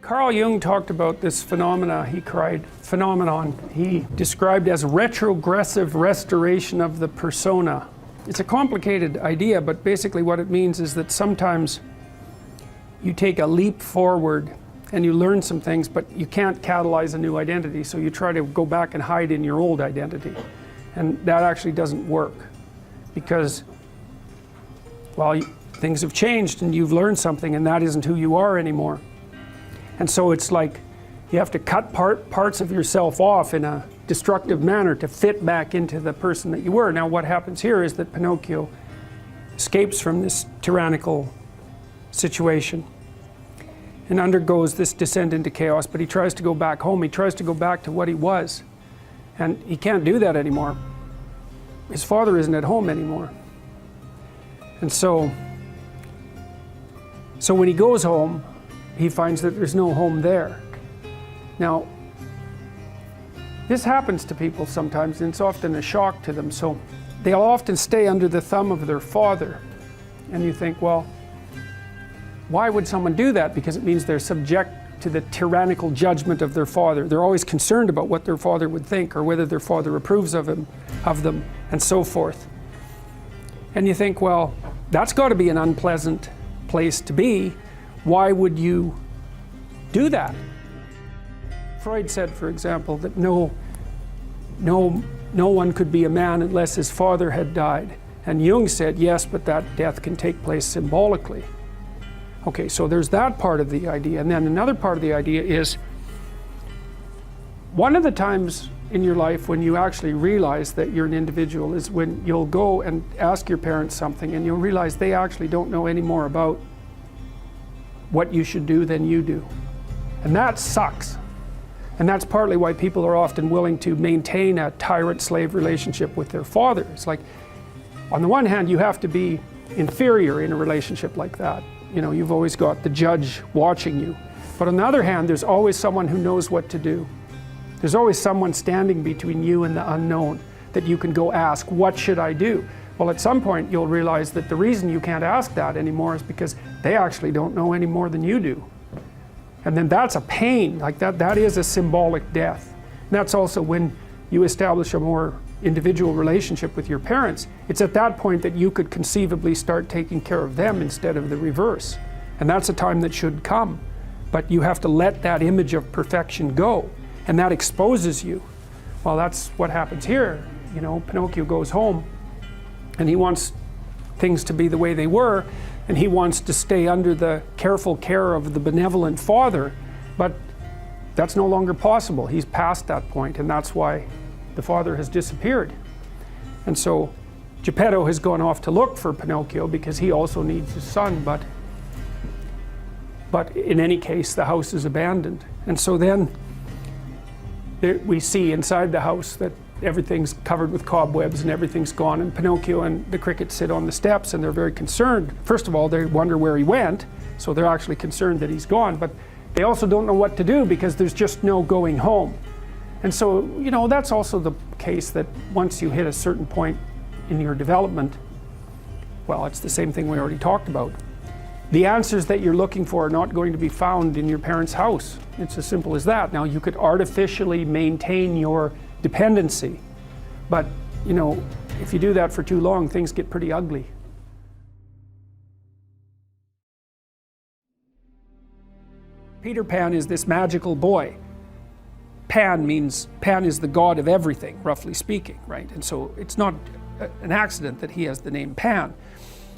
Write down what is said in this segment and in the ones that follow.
Carl Jung talked about this phenomenon he described as retrogressive restoration of the persona. It's a complicated idea, but basically what it means is that sometimes you take a leap forward and you learn some things, but you can't catalyze a new identity, so you try to go back and hide in your old identity. And that actually doesn't work, because, well, things have changed and you've learned something, and that isn't who you are anymore. And so it's like you have to cut parts of yourself off in a destructive manner to fit back into the person that you were. Now what happens here is that Pinocchio escapes from this tyrannical situation and undergoes this descent into chaos, but he tries to go back home. He tries to go back to what he was, and he can't do that anymore. His father isn't at home anymore. And so when he goes home, he finds that there's no home there. Now, this happens to people sometimes, and it's often a shock to them. So they'll often stay under the thumb of their father. And you think, well, why would someone do that? Because it means they're subject to the tyrannical judgment of their father. They're always concerned about what their father would think, or whether their father approves of them, and so forth. And you think, well, that's got to be an unpleasant place to be. Why would you do that? Freud said, for example, that no one could be a man unless his father had died. And Jung said, yes, but that death can take place symbolically. Okay, so there's that part of the idea. And then another part of the idea is, one of the times in your life when you actually realize that you're an individual is when you'll go and ask your parents something and you'll realize they actually don't know any more about what you should do than you do. And that sucks. And that's partly why people are often willing to maintain a tyrant-slave relationship with their father. It's like, on the one hand, you have to be inferior in a relationship like that. You know, you've always got the judge watching you. But on the other hand, there's always someone who knows what to do. There's always someone standing between you and the unknown that you can go ask, what should I do? Well, at some point you'll realize that the reason you can't ask that anymore is because they actually don't know any more than you do. And then that's a pain, like that is a symbolic death. And that's also when you establish a more individual relationship with your parents. It's at that point that you could conceivably start taking care of them instead of the reverse. And that's a time that should come. But you have to let that image of perfection go. And that exposes you. Well, that's what happens here. You know, Pinocchio goes home and he wants things to be the way they were, and he wants to stay under the careful care of the benevolent father, but that's no longer possible. He's past that point, and that's why the father has disappeared. And so Geppetto has gone off to look for Pinocchio because he also needs his son, but in any case the house is abandoned. And so then we see inside the house that everything's covered with cobwebs and everything's gone, and Pinocchio and the cricket sit on the steps and they're very concerned. First of all, they wonder where he went, so they're actually concerned that he's gone, but they also don't know what to do because there's just no going home. And so, you know, that's also the case that once you hit a certain point in your development, well, it's the same thing we already talked about. The answers that you're looking for are not going to be found in your parents' house. It's as simple as that. Now, you could artificially maintain your dependency, but, you know, if you do that for too long, things get pretty ugly. Peter Pan is this magical boy. Pan is the god of everything, roughly speaking, right? And so it's not an accident that he has the name Pan.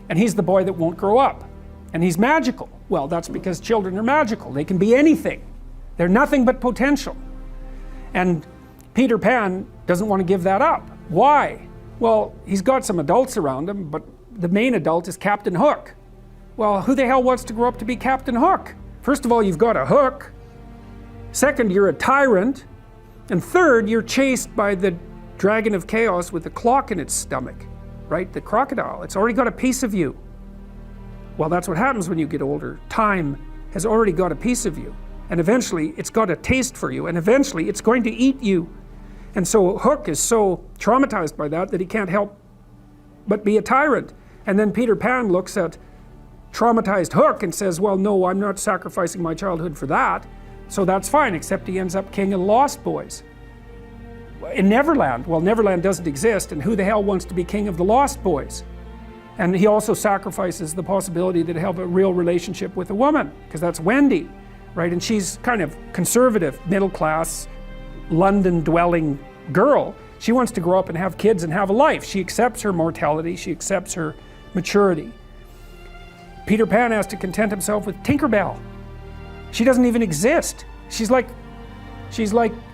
And he's the boy that won't grow up. And he's magical. Well, that's because children are magical. They can be anything. They're nothing but potential. And Peter Pan doesn't want to give that up. Why? Well, he's got some adults around him, but the main adult is Captain Hook. Well, who the hell wants to grow up to be Captain Hook? First of all, you've got a hook. Second, you're a tyrant. And third, you're chased by the dragon of chaos with a clock in its stomach, right? The crocodile. It's already got a piece of you. Well, that's what happens when you get older. Time has already got a piece of you. And eventually, it's got a taste for you. And eventually, it's going to eat you. And so Hook is so traumatized by that he can't help but be a tyrant. And then Peter Pan looks at traumatized hook and says, well, no, I'm not sacrificing my childhood for that. So that's fine, except he ends up king of the Lost Boys. In Neverland, well, Neverland doesn't exist, and who the hell wants to be king of the Lost Boys? And he also sacrifices the possibility that he'll have a real relationship with a woman, because that's Wendy, right? And she's kind of conservative, middle class, London dwelling girl. She wants to grow up and have kids and have a life. She accepts her mortality, she accepts her maturity. Peter Pan has to content himself with Tinkerbell. She doesn't even exist. She's like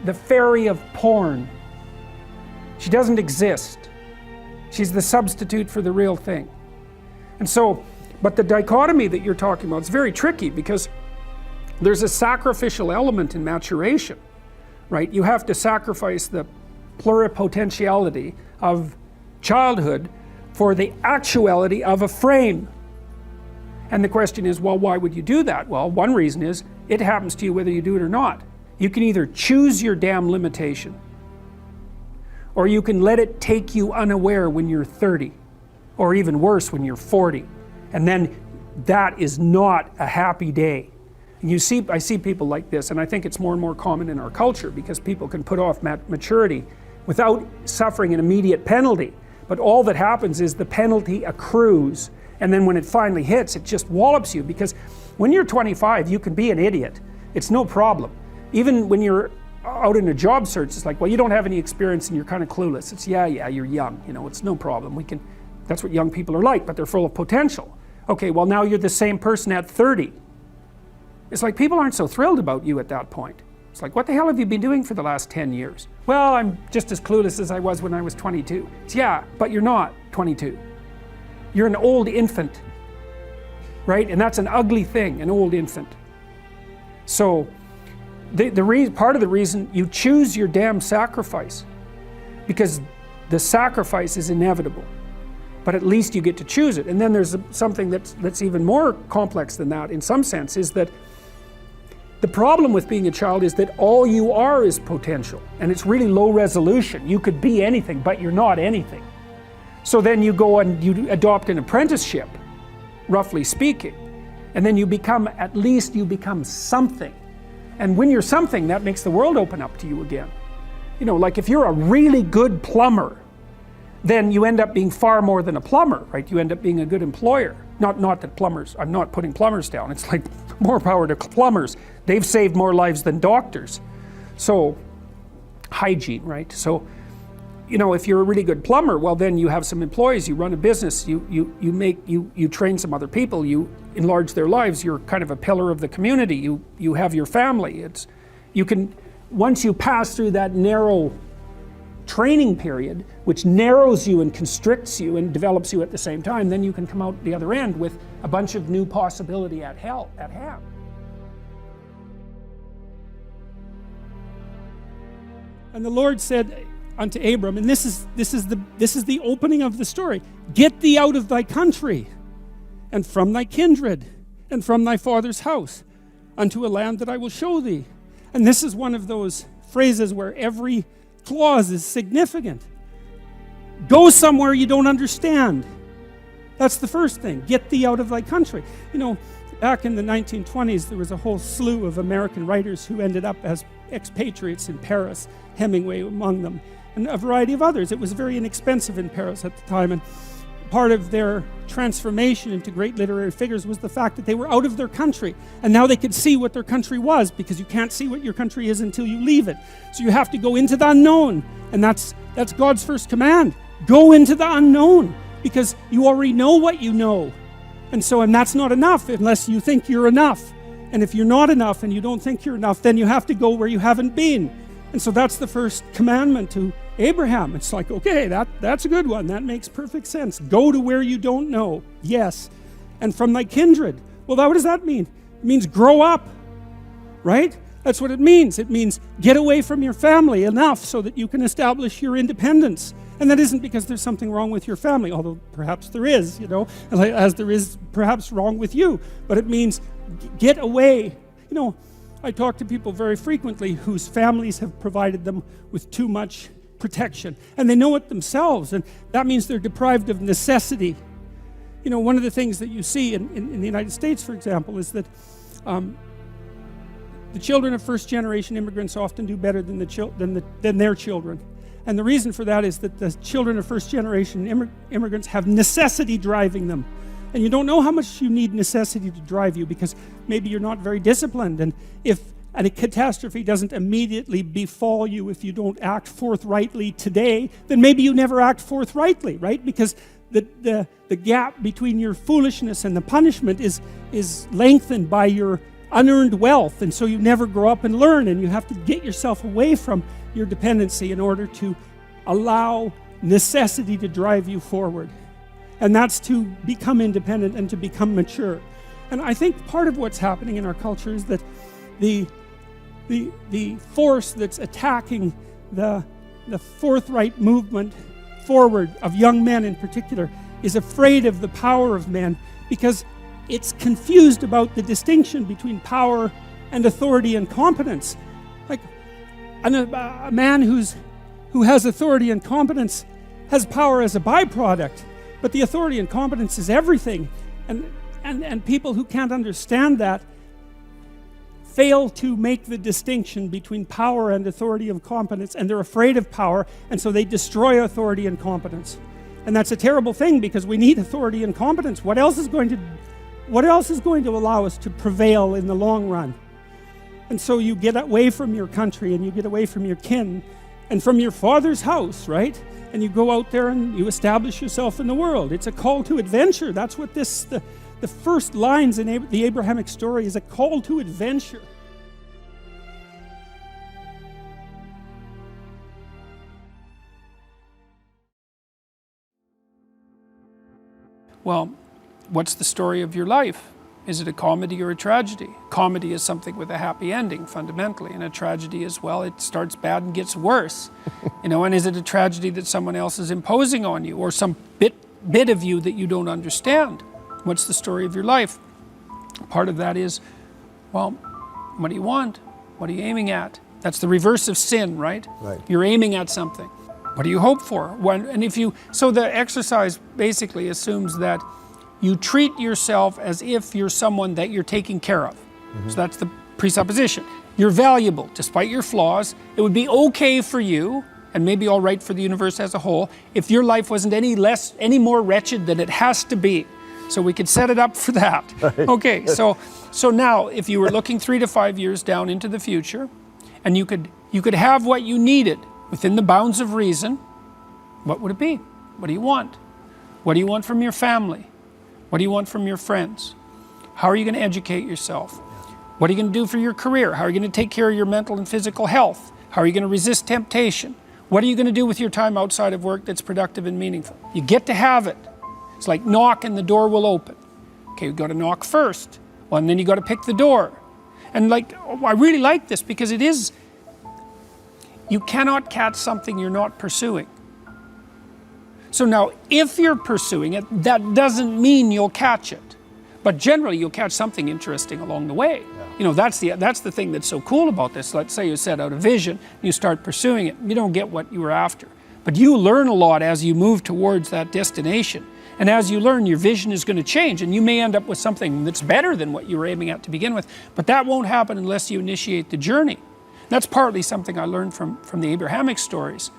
the fairy of porn. She doesn't exist. She's the substitute for the real thing. And so, but the dichotomy that you're talking about is very tricky, because there's a sacrificial element in maturation, right? You have to sacrifice the pluripotentiality of childhood for the actuality of a frame. And the question is, well, why would you do that? Well, one reason is it happens to you whether you do it or not. You can either choose your damn limitation, or you can let it take you unaware when you're 30, or even worse when you're 40. And then that is not a happy day. And I see people like this, and I think it's more and more common in our culture, because people can put off maturity without suffering an immediate penalty. But all that happens is the penalty accrues, and then when it finally hits, it just wallops you. Because when you're 25, you can be an idiot. It's no problem. Even when you're out in a job search, it's like, well, you don't have any experience and you're kind of clueless. It's yeah, you're young, it's no problem. That's what young people are like, but they're full of potential. Okay, well, now you're the same person at 30. It's like people aren't so thrilled about you at that point. It's like, what the hell have you been doing for the last 10 years? Well, I'm just as clueless as I was when I was 22. It's, yeah, but you're not 22. You're an old infant, right? And that's an ugly thing, an old infant. So part of the reason you choose your damn sacrifice, because the sacrifice is inevitable, but at least you get to choose it. And then there's something that's even more complex than that in some sense, is that the problem with being a child is that all you are is potential, and it's really low resolution. You could be anything, but you're not anything. So then you go and you adopt an apprenticeship, roughly speaking, and then you become something. And when you're something, that makes the world open up to you again. Like if you're a really good plumber, then you end up being far more than a plumber, right? You end up being a good employer. Not that plumbers, I'm not putting plumbers down. It's like more power to plumbers. They've saved more lives than doctors. So, hygiene, right? So, if you're a really good plumber, well, then you have some employees, you run a business, you train some other people, you enlarge their lives, you're kind of a pillar of the community, you have your family. Once you pass through that narrow training period, which narrows you and constricts you and develops you at the same time, then you can come out the other end with a bunch of new possibility at hand. And the Lord said unto Abram, and this is the opening of the story, get thee out of thy country, and from thy kindred, and from thy father's house, unto a land that I will show thee. And this is one of those phrases where every clause is significant. Go somewhere you don't understand. That's the first thing. Get thee out of thy country. Back in the 1920s, there was a whole slew of American writers who ended up as expatriates in Paris, Hemingway among them, and a variety of others. It was very inexpensive in Paris at the time, and part of their transformation into great literary figures was the fact that they were out of their country, and now they could see what their country was, because you can't see what your country is until you leave it. So you have to go into the unknown, and that's God's first command. Go into the unknown, because you already know what you know. And that's not enough unless you think you're enough. And if you're not enough and you don't think you're enough, then you have to go where you haven't been. And so that's the first commandment to Abraham. It's like, okay, that's a good one. That makes perfect sense. Go to where you don't know. Yes. And from thy kindred. Well, what does that mean? It means grow up, right? That's what it means. It means get away from your family enough so that you can establish your independence. And that isn't because there's something wrong with your family, although perhaps there is, as there is perhaps wrong with you. But it means get away. I talk to people very frequently whose families have provided them with too much protection. And they know it themselves, and that means they're deprived of necessity. you know, one of the things that you see in the United States, for example, is that the children of first-generation immigrants often do better than their children. And the reason for that is that the children of first-generation immigrants have necessity driving them. And you don't know how much you need necessity to drive you, because maybe you're not very disciplined, and if a catastrophe doesn't immediately befall you if you don't act forthrightly today, then maybe you never act forthrightly, right? Because the gap between your foolishness and the punishment is lengthened by your unearned wealth, and so you never grow up and learn, and you have to get yourself away from your dependency in order to allow necessity to drive you forward. And that's to become independent and to become mature. And I think part of what's happening in our culture is that the force that's attacking the forthright movement forward of young men in particular is afraid of the power of men, because it's confused about the distinction between power and authority and competence. Like a man who has authority and competence has power as a byproduct, but the authority and competence is everything. And people who can't understand that fail to make the distinction between power and authority and competence, and they're afraid of power, and so they destroy authority and competence. And that's a terrible thing, because we need authority and competence. What else is going to allow us to prevail in the long run? And so you get away from your country, and you get away from your kin and from your father's house, right? And you go out there and you establish yourself in the world. It's a call to adventure. That's what the first lines in the Abrahamic story is, a call to adventure. Well, what's the story of your life? Is it a comedy or a tragedy? Comedy is something with a happy ending, fundamentally, and a tragedy is, well, it starts bad and gets worse. You know, and is it a tragedy that someone else is imposing on you, or some bit of you that you don't understand? What's the story of your life? Part of that is, well, what do you want? What are you aiming at? That's the reverse of sin, right? Right. You're aiming at something. What do you hope for? So the exercise basically assumes that you treat yourself as if you're someone that you're taking care of. Mm-hmm. So that's the presupposition. You're valuable, despite your flaws. It would be okay for you, and maybe all right for the universe as a whole, if your life wasn't any more wretched than it has to be. So we could set it up for that. Right. Okay, so now if you were looking 3 to 5 years down into the future, and you could have what you needed within the bounds of reason, what would it be? What do you want? What do you want from your family? What do you want from your friends? How are you going to educate yourself? What are you going to do for your career? How are you going to take care of your mental and physical health? How are you going to resist temptation? What are you going to do with your time outside of work that's productive and meaningful? You get to have it. It's like knock and the door will open. Okay, you've got to knock first. Well, and then you got to pick the door. And I really like this, because it is, you cannot catch something you're not pursuing. So now, if you're pursuing it, that doesn't mean you'll catch it. But generally, you'll catch something interesting along the way. Yeah. You know, that's the thing that's so cool about this. Let's say you set out a vision, you start pursuing it, you don't get what you were after. But you learn a lot as you move towards that destination. And as you learn, your vision is going to change, and you may end up with something that's better than what you were aiming at to begin with. But that won't happen unless you initiate the journey. That's partly something I learned from the Abrahamic stories,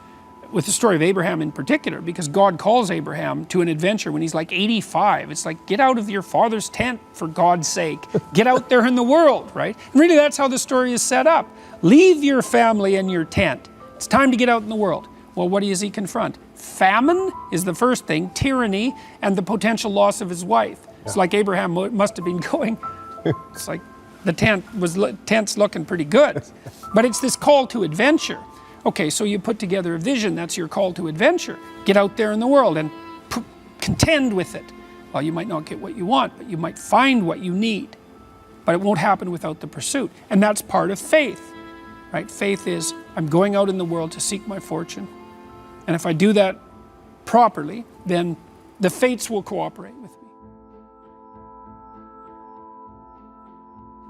with the story of Abraham in particular, because God calls Abraham to an adventure when he's like 85. It's like, get out of your father's tent, for God's sake. Get out there in the world, right? And really, that's how the story is set up. Leave your family and your tent. It's time to get out in the world. Well, what does he confront? Famine is the first thing, tyranny, and the potential loss of his wife. Yeah. It's like Abraham must have been going, it's like the tent's looking pretty good. But it's this call to adventure. Okay, so you put together a vision, that's your call to adventure. Get out there in the world and contend with it. Well, you might not get what you want, but you might find what you need. But it won't happen without the pursuit. And that's part of faith, right? Faith is, I'm going out in the world to seek my fortune. And if I do that properly, then the fates will cooperate with me.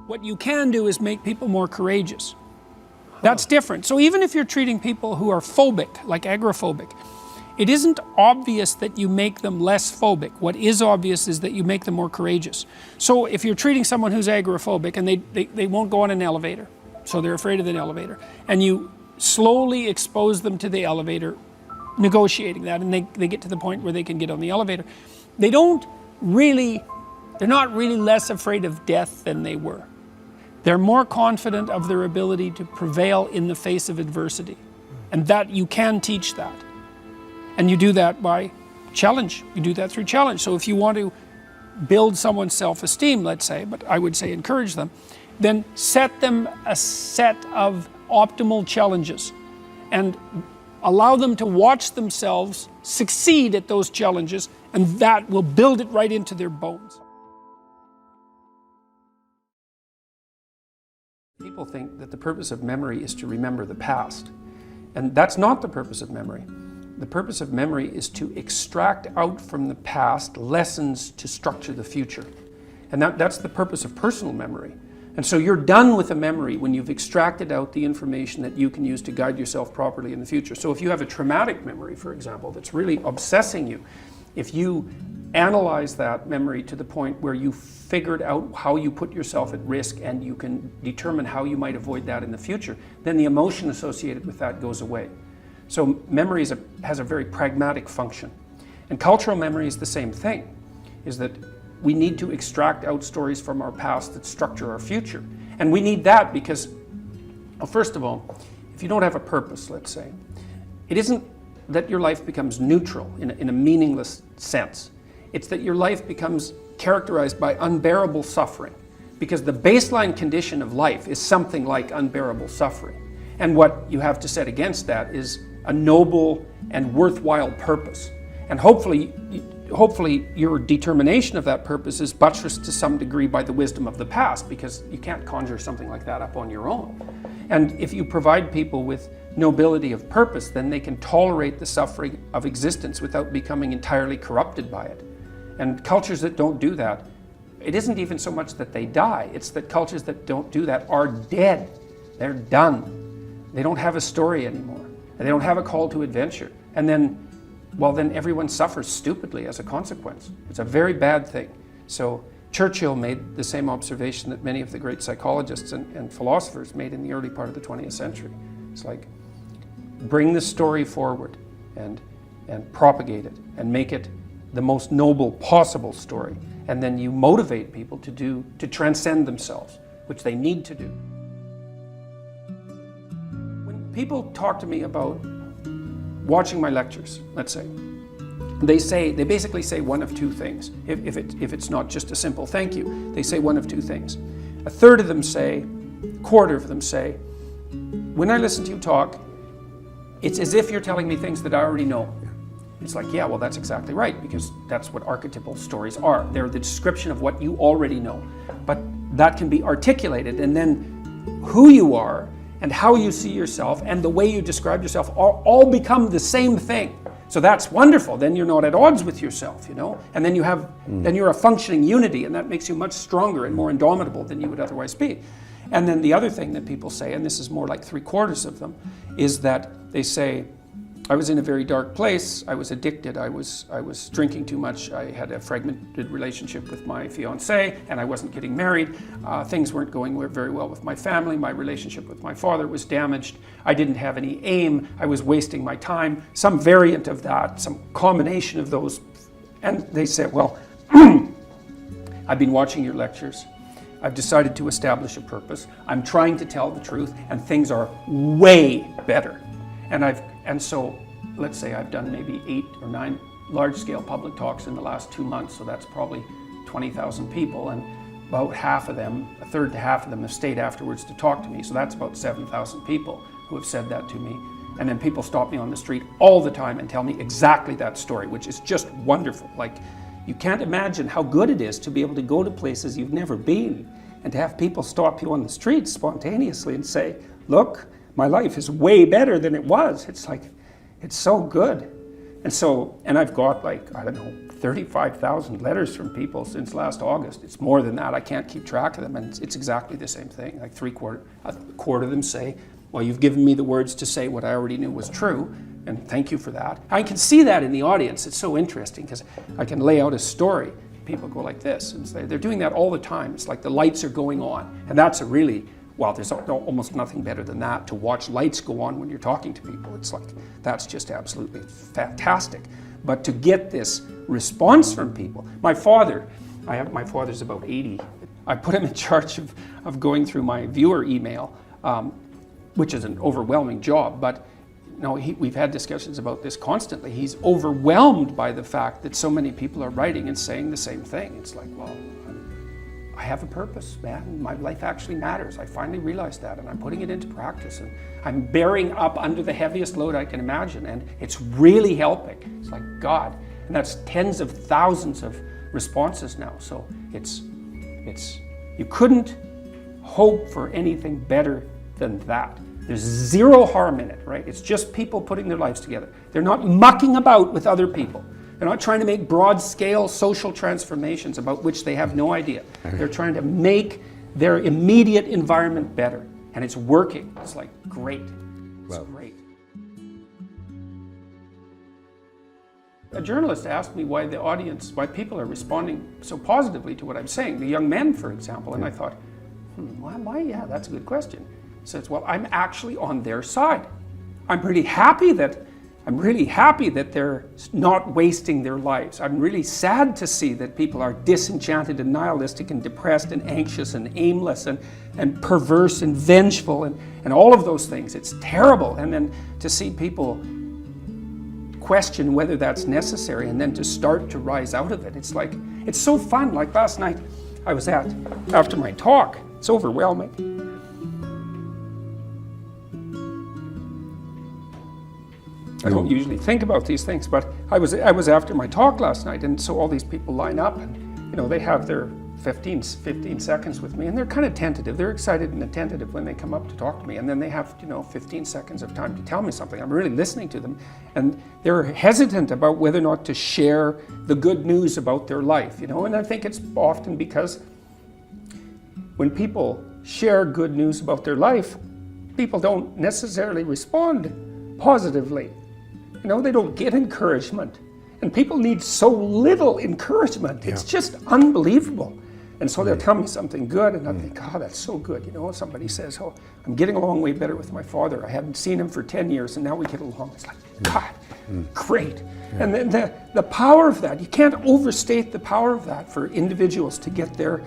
What you can do is make people more courageous. That's different. So even if you're treating people who are phobic, like agoraphobic, It isn't obvious that you make them less phobic. What is obvious is that you make them more courageous. So if you're treating someone who's agoraphobic and they won't go on an elevator, so they're afraid of the elevator, and you slowly expose them to the elevator, negotiating that, and they get to the point where they can get on the elevator, they're not really less afraid of death than they were. They're more confident of their ability to prevail in the face of adversity. And that you can teach that. And you do that by challenge. You do that through challenge. So if you want to build someone's self-esteem, let's say, but I would say encourage them, then set them a set of optimal challenges and allow them to watch themselves succeed at those challenges, and that will build it right into their bones. People think that the purpose of memory is to remember the past. And that's not the purpose of memory. The purpose of memory is to extract out from the past lessons to structure the future. And that's the purpose of personal memory. And so you're done with a memory when you've extracted out the information that you can use to guide yourself properly in the future. So if you have a traumatic memory, for example, that's really obsessing you, if you analyze that memory to the point where you figured out how you put yourself at risk and you can determine how you might avoid that in the future, then the emotion associated with that goes away. So memory has a very pragmatic function. And cultural memory is the same thing, is that we need to extract out stories from our past that structure our future. And we need that because, well, first of all, if you don't have a purpose, let's say, it isn't that your life becomes neutral in a meaningless sense. It's that your life becomes characterized by unbearable suffering, because the baseline condition of life is something like unbearable suffering. And what you have to set against that is a noble and worthwhile purpose. And hopefully your determination of that purpose is buttressed to some degree by the wisdom of the past, because you can't conjure something like that up on your own. And if you provide people with nobility of purpose, then they can tolerate the suffering of existence without becoming entirely corrupted by it. And cultures that don't do that, it isn't even so much that they die, it's that cultures that don't do that are dead. They're done. They don't have a story anymore. And they don't have a call to adventure. And then, well, then everyone suffers stupidly as a consequence. It's a very bad thing. So Churchill made the same observation that many of the great psychologists and philosophers made in the early part of the 20th century. It's like, bring the story forward and propagate it and make it the most noble possible story. And then you motivate people to transcend themselves, which they need to do. When people talk to me about watching my lectures, let's say, they basically say one of two things. If it's not just a simple thank you, they say one of two things. A third of them say, quarter of them say, when I listen to you talk, it's as if you're telling me things that I already know. It's like, yeah, well, that's exactly right, because that's what archetypal stories are. They're the description of what you already know. But that can be articulated, and then who you are and how you see yourself and the way you describe yourself all become the same thing. So that's wonderful. Then you're not at odds with yourself, you know? And then then you're a functioning unity, and that makes you much stronger and more indomitable than you would otherwise be. And then the other thing that people say, and this is more like 3/4 of them, is that they say, I was in a very dark place, I was addicted, I was drinking too much, I had a fragmented relationship with my fiancée, and I wasn't getting married, things weren't going very well with my family, my relationship with my father was damaged, I didn't have any aim, I was wasting my time, some variant of that, some combination of those. And they said, well, I've been watching your lectures, I've decided to establish a purpose, I'm trying to tell the truth, and things are way better. And so, let's say I've done maybe 8 or 9 large-scale public talks in the last 2 months, so that's probably 20,000 people, and about half of them, a third to half of them, have stayed afterwards to talk to me, so that's about 7,000 people who have said that to me. And then people stop me on the street all the time and tell me exactly that story, which is just wonderful. Like, you can't imagine how good it is to be able to go to places you've never been and to have people stop you on the street spontaneously and say, look, my life is way better than it was. It's like, it's so good. And I've got like, I don't know, 35,000 letters from people since last August. It's more than that. I can't keep track of them. And it's exactly the same thing. Like a quarter of them say, well, you've given me the words to say what I already knew was true. and thank you for that. I can see that in the audience. It's so interesting because I can lay out a story. People go like this, and they're doing that all the time. It's like the lights are going on, and that's a really, well, there's almost nothing better than that, to watch lights go on when you're talking to people. It's like, that's just absolutely fantastic. But to get this response from people, my father's about 80. I put him in charge of going through my viewer email, which is an overwhelming job, but we've had discussions about this constantly. He's overwhelmed by the fact that so many people are writing and saying the same thing. It's like, well, I have a purpose, man. My life actually matters. I finally realized that, and I'm putting it into practice, and I'm bearing up under the heaviest load I can imagine, and it's really helping. It's like, God. And that's tens of thousands of responses now. So you couldn't hope for anything better than that. There's zero harm in it, right? It's just people putting their lives together. They're not mucking about with other people. They're not trying to make broad-scale social transformations about which they have no idea. They're trying to make their immediate environment better. And it's working. It's like, great. It's great. A journalist asked me why people are responding so positively to what I'm saying. The young men, for example. And I thought, why? Yeah, that's a good question. He says, well, I'm actually on their side. I'm really happy that they're not wasting their lives. I'm really sad to see that people are disenchanted and nihilistic and depressed and anxious and aimless and perverse and vengeful and all of those things. It's terrible. And then to see people question whether that's necessary and then to start to rise out of it. It's like, it's so fun. Like last night I was after my talk, it's overwhelming. I don't usually think about these things, but I was after my talk last night, and so all these people line up, and they have their 15 seconds with me, and they're kind of tentative. They're excited and attentive when they come up to talk to me, and then they have 15 seconds of time to tell me something. I'm really listening to them, and they're hesitant about whether or not to share the good news about their life, and I think it's often because when people share good news about their life, people don't necessarily respond positively. They don't get encouragement. And people need so little encouragement. It's just unbelievable. And so they'll tell me something good, and I think, oh, that's so good. Somebody says, oh, I'm getting along way better with my father. I haven't seen him for 10 years, and now we get along. It's like, God, great. And then the power of that, you can't overstate the power of that for individuals to get their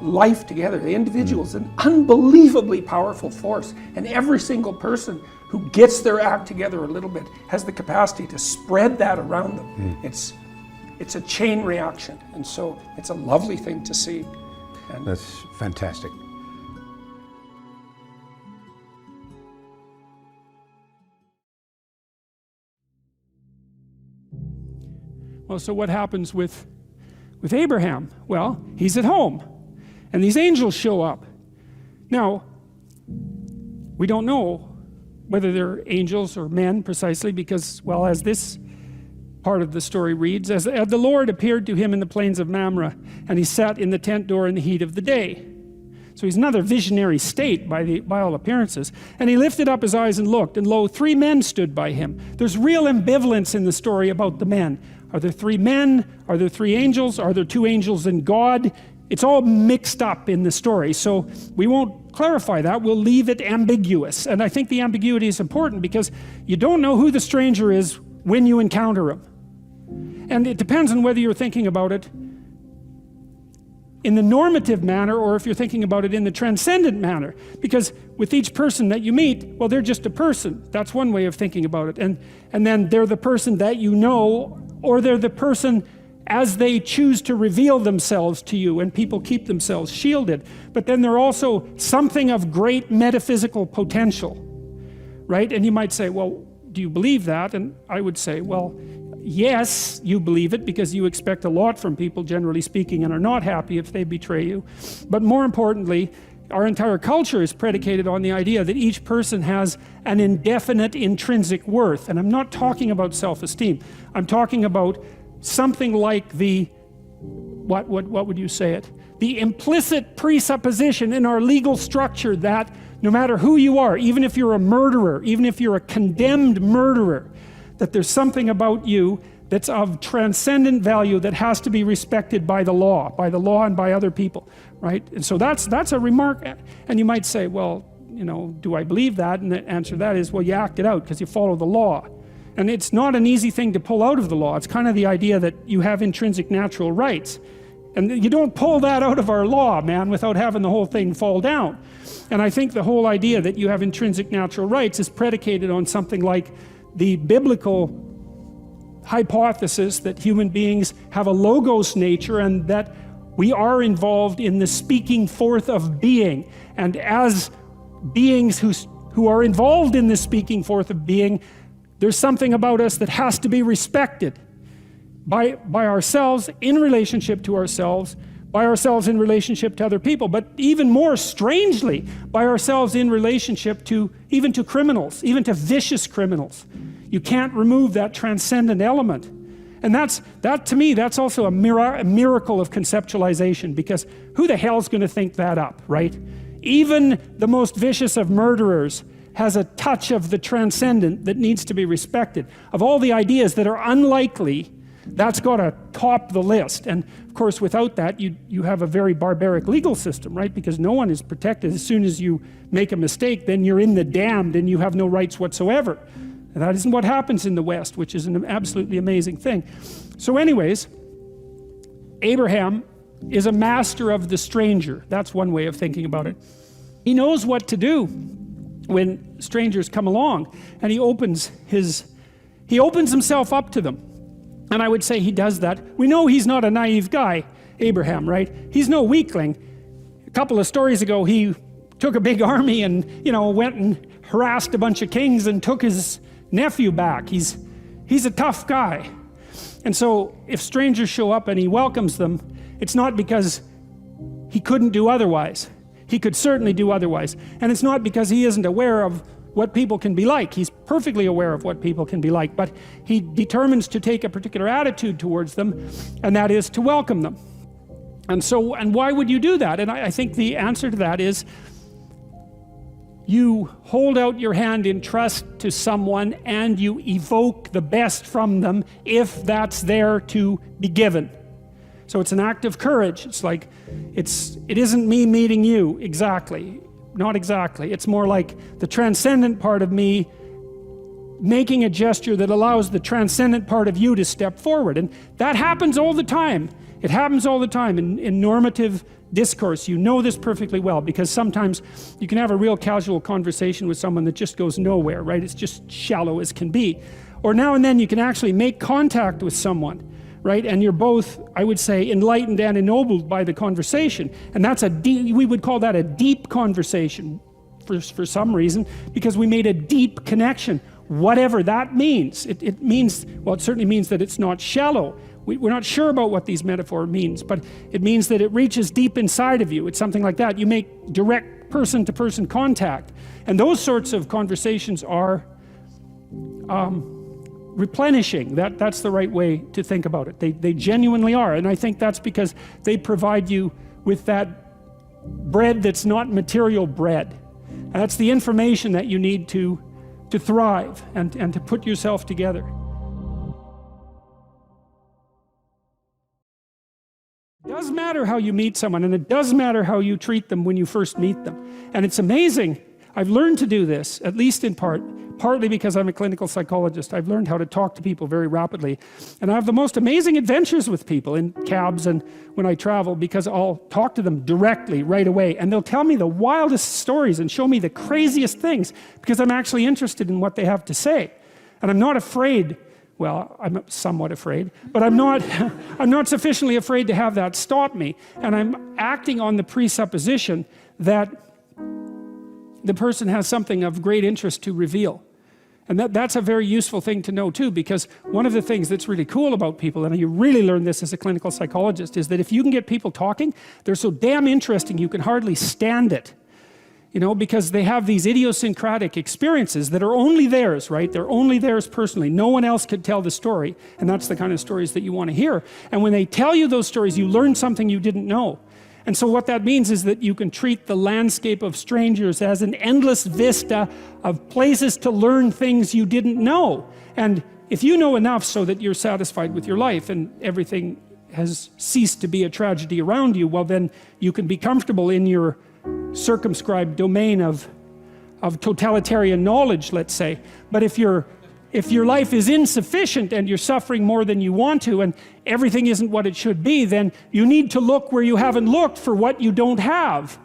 life together. The individual is an unbelievably powerful force, and every single person who gets their act together a little bit has the capacity to spread that around them. It's a chain reaction, and so it's a lovely thing to see. And that's fantastic. Well, so what happens with Abraham? Well, he's at home, and these angels show up. Now, we don't know whether they're angels or men precisely, because, well, as this part of the story reads, as the Lord appeared to him in the plains of Mamre, and he sat in the tent door in the heat of the day. So he's another visionary state by all appearances. And he lifted up his eyes and looked, and lo, 3 men stood by him. There's real ambivalence in the story about the men. Are there 3 men? Are there 3 angels? Are there 2 angels and God? It's all mixed up in the story, so we won't clarify that. We'll leave it ambiguous. And I think the ambiguity is important because you don't know who the stranger is when you encounter him. And it depends on whether you're thinking about it in the normative manner or if you're thinking about it in the transcendent manner. Because with each person that you meet, well, they're just a person. That's one way of thinking about it. And then they're the person that you know, or they're the person as they choose to reveal themselves to you, and people keep themselves shielded. But then they're also something of great metaphysical potential, right? And you might say, well, do you believe that? And I would say, well, yes, you believe it because you expect a lot from people, generally speaking, and are not happy if they betray you. But more importantly, our entire culture is predicated on the idea that each person has an indefinite intrinsic worth. And I'm not talking about self-esteem. I'm talking about something like what would you say it? The implicit presupposition in our legal structure that no matter who you are, even if you're a murderer, even if you're a condemned murderer, that there's something about you that's of transcendent value that has to be respected by the law and by other people, right? And so that's a remark. And you might say, well, you know, do I believe that? And the answer to that is, well, you act it out because you follow the law. And it's not an easy thing to pull out of the law. It's kind of the idea that you have intrinsic natural rights. And you don't pull that out of our law, man, without having the whole thing fall down. And I think the whole idea that you have intrinsic natural rights is predicated on something like the biblical hypothesis that human beings have a logos nature and that we are involved in the speaking forth of being. And as beings who are involved in the speaking forth of being, there's something about us that has to be respected by ourselves in relationship to ourselves, by ourselves in relationship to other people, but even more strangely, by ourselves in relationship to even to criminals, even to vicious criminals. You can't remove that transcendent element. And that to me, that's also a miracle of conceptualization, because who the hell's going to think that up, right? Even the most vicious of murderers has a touch of the transcendent that needs to be respected. Of all the ideas that are unlikely, that's got to top the list. And of course, without that, you have a very barbaric legal system, right? Because no one is protected. As soon as you make a mistake, then you're in the damned and you have no rights whatsoever. And that isn't what happens in the West, which is an absolutely amazing thing. So anyways, Abraham is a master of the stranger. That's one way of thinking about it. He knows what to do when strangers come along, and he opens himself up to them. And I would say he does that. We know he's not a naive guy, Abraham, right? He's no weakling. A couple of stories ago, he took a big army and, you know, went and harassed a bunch of kings and took his nephew back. He's a tough guy. And so if strangers show up and he welcomes them, it's not because he couldn't do otherwise. He could certainly do otherwise. And it's not because he isn't aware of what people can be like. He's perfectly aware of what people can be like, but he determines to take a particular attitude towards them, and that is to welcome them. And why would you do that? And I think the answer to that is you hold out your hand in trust to someone and you evoke the best from them if that's there to be given. So it's an act of courage. It's like, it isn't me meeting you exactly. Not exactly. It's more like the transcendent part of me making a gesture that allows the transcendent part of you to step forward. And that happens all the time. It happens all the time in normative discourse. You know this perfectly well, because sometimes you can have a real casual conversation with someone that just goes nowhere, right? It's just shallow as can be. Or now and then you can actually make contact with someone, right? And you're both, I would say, enlightened and ennobled by the conversation. And that's we would call that a deep conversation for some reason, because we made a deep connection. Whatever that means. It means, well, it certainly means that it's not shallow. We're not sure about what these metaphors means, but it means that it reaches deep inside of you. It's something like that. You make direct person-to-person contact. And those sorts of conversations are replenishing. That's the right way to think about it. They genuinely are. And I think that's because they provide you with that bread that's not material bread. And that's the information that you need to thrive and to put yourself together. It does matter how you meet someone, and it does matter how you treat them when you first meet them. And it's amazing. I've learned to do this, at least in partly because I'm a clinical psychologist. I've learned how to talk to people very rapidly. And I have the most amazing adventures with people in cabs and when I travel, because I'll talk to them directly right away, and they'll tell me the wildest stories and show me the craziest things, because I'm actually interested in what they have to say. And I'm not afraid. Well, I'm somewhat afraid, but I'm not sufficiently afraid to have that stop me. And I'm acting on the presupposition that the person has something of great interest to reveal. And that's a very useful thing to know too, because one of the things that's really cool about people, and you really learn this as a clinical psychologist, is that if you can get people talking, they're so damn interesting you can hardly stand it. You know, because they have these idiosyncratic experiences that are only theirs, right? They're only theirs personally. No one else could tell the story, and that's the kind of stories that you want to hear. And when they tell you those stories, you learn something you didn't know. And so what that means is that you can treat the landscape of strangers as an endless vista of places to learn things you didn't know. And if you know enough so that you're satisfied with your life and everything has ceased to be a tragedy around you, well then you can be comfortable in your circumscribed domain of totalitarian knowledge, let's say. But if your life is insufficient and you're suffering more than you want to and everything isn't what it should be, then you need to look where you haven't looked for what you don't have.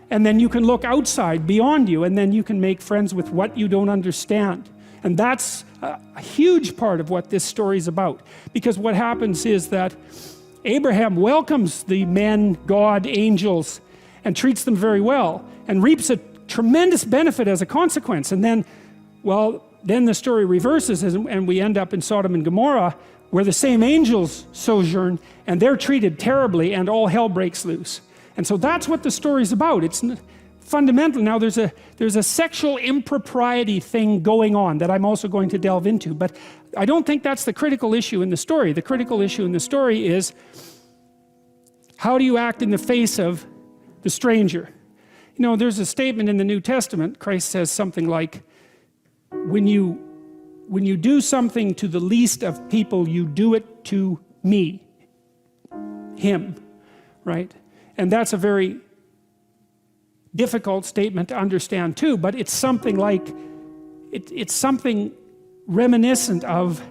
And then you can look outside, beyond you, and then you can make friends with what you don't understand. And that's a huge part of what this story is about. Because what happens is that Abraham welcomes the men, God, angels, and treats them very well, and reaps a tremendous benefit as a consequence. And then, well, then the story reverses, and we end up in Sodom and Gomorrah, where the same angels sojourn, and they're treated terribly, and all hell breaks loose. And so that's what the story's about. It's fundamental. Now there's a sexual impropriety thing going on that I'm also going to delve into, but I don't think that's the critical issue in the story. The critical issue in the story is, how do you act in the face of the stranger? You know, there's a statement in the New Testament. Christ says something like, when you do something to the least of people, you do it to me, him, right? And that's a very difficult statement to understand too, but it's something like, it's something reminiscent of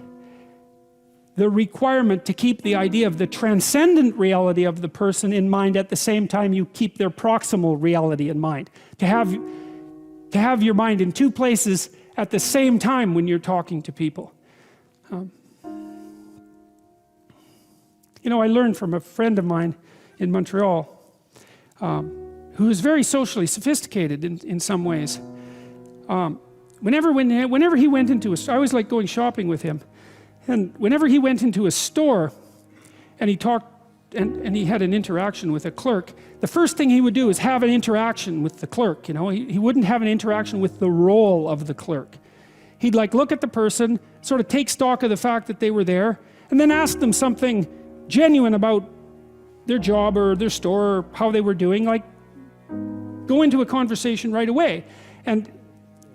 the requirement to keep the idea of the transcendent reality of the person in mind at the same time you keep their proximal reality in mind. To have your mind in two places at the same time when you're talking to people. You know, I learned from a friend of mine in Montreal, who is very socially sophisticated in some ways. Whenever he went into I always liked going shopping with him, and whenever he went into a store and he talked and he had an interaction with a clerk, the first thing he would do is have an interaction with the clerk. You know, he wouldn't have an interaction with the role of the clerk. He'd like look at the person, sort of take stock of the fact that they were there, and then ask them something genuine about their job or their store or how they were doing, like go into a conversation right away. And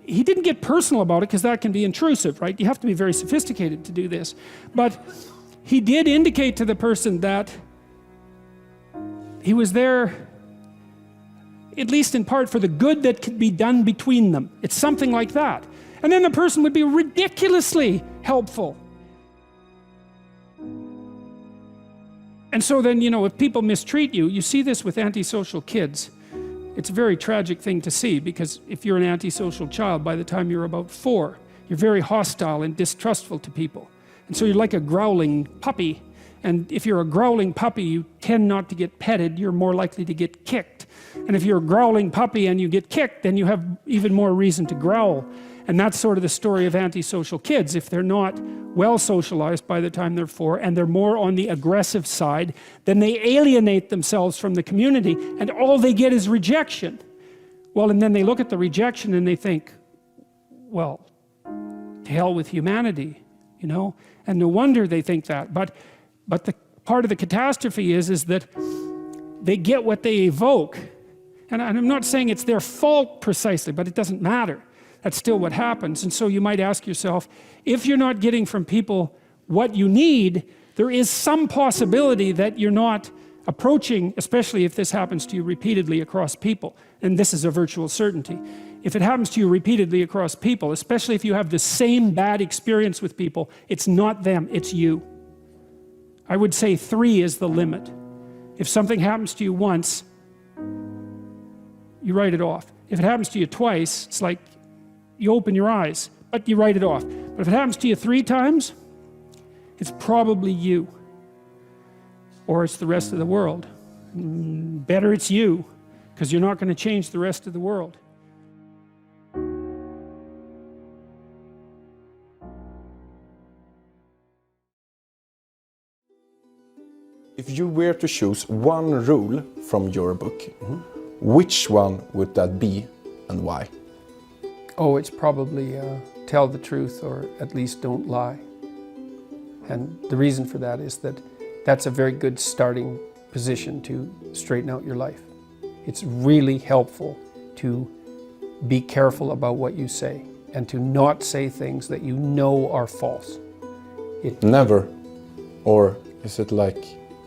he didn't get personal about it because that can be intrusive, right? You have to be very sophisticated to do this. But he did indicate to the person that he was there, at least in part, for the good that could be done between them. It's something like that. And then the person would be ridiculously helpful. And so then, you know, if people mistreat you, you see this with antisocial kids. It's a very tragic thing to see, because if you're an antisocial child, by the time you're about 4, you're very hostile and distrustful to people. And so you're like a growling puppy. And if you're a growling puppy, you tend not to get petted, you're more likely to get kicked. And if you're a growling puppy and you get kicked, then you have even more reason to growl. And that's sort of the story of antisocial kids. If they're not well socialized by the time they're 4 and they're more on the aggressive side, then they alienate themselves from the community and all they get is rejection. Well, and then they look at the rejection and they think, well, to hell with humanity, you know? And no wonder they think that. But the part of the catastrophe is that they get what they evoke. And I'm not saying it's their fault precisely, but it doesn't matter. That's still what happens. And so you might ask yourself, if you're not getting from people what you need, there is some possibility that you're not approaching, especially if this happens to you repeatedly across people. And this is a virtual certainty. If it happens to you repeatedly across people, especially if you have the same bad experience with people, it's not them, it's you. I would say 3 is the limit. If something happens to you once, you write it off. If it happens to you twice, it's like you open your eyes, but you write it off. But if it happens to you 3 times, it's probably you. Or it's the rest of the world. Better it's you, because you're not going to change the rest of the world. If you were to choose one rule from your book, which one would that be and why? Oh, it's probably tell the truth, or at least don't lie. And the reason for that is that that's a very good starting position to straighten out your life. It's really helpful to be careful about what you say and to not say things that you know are false. Never? Or is it like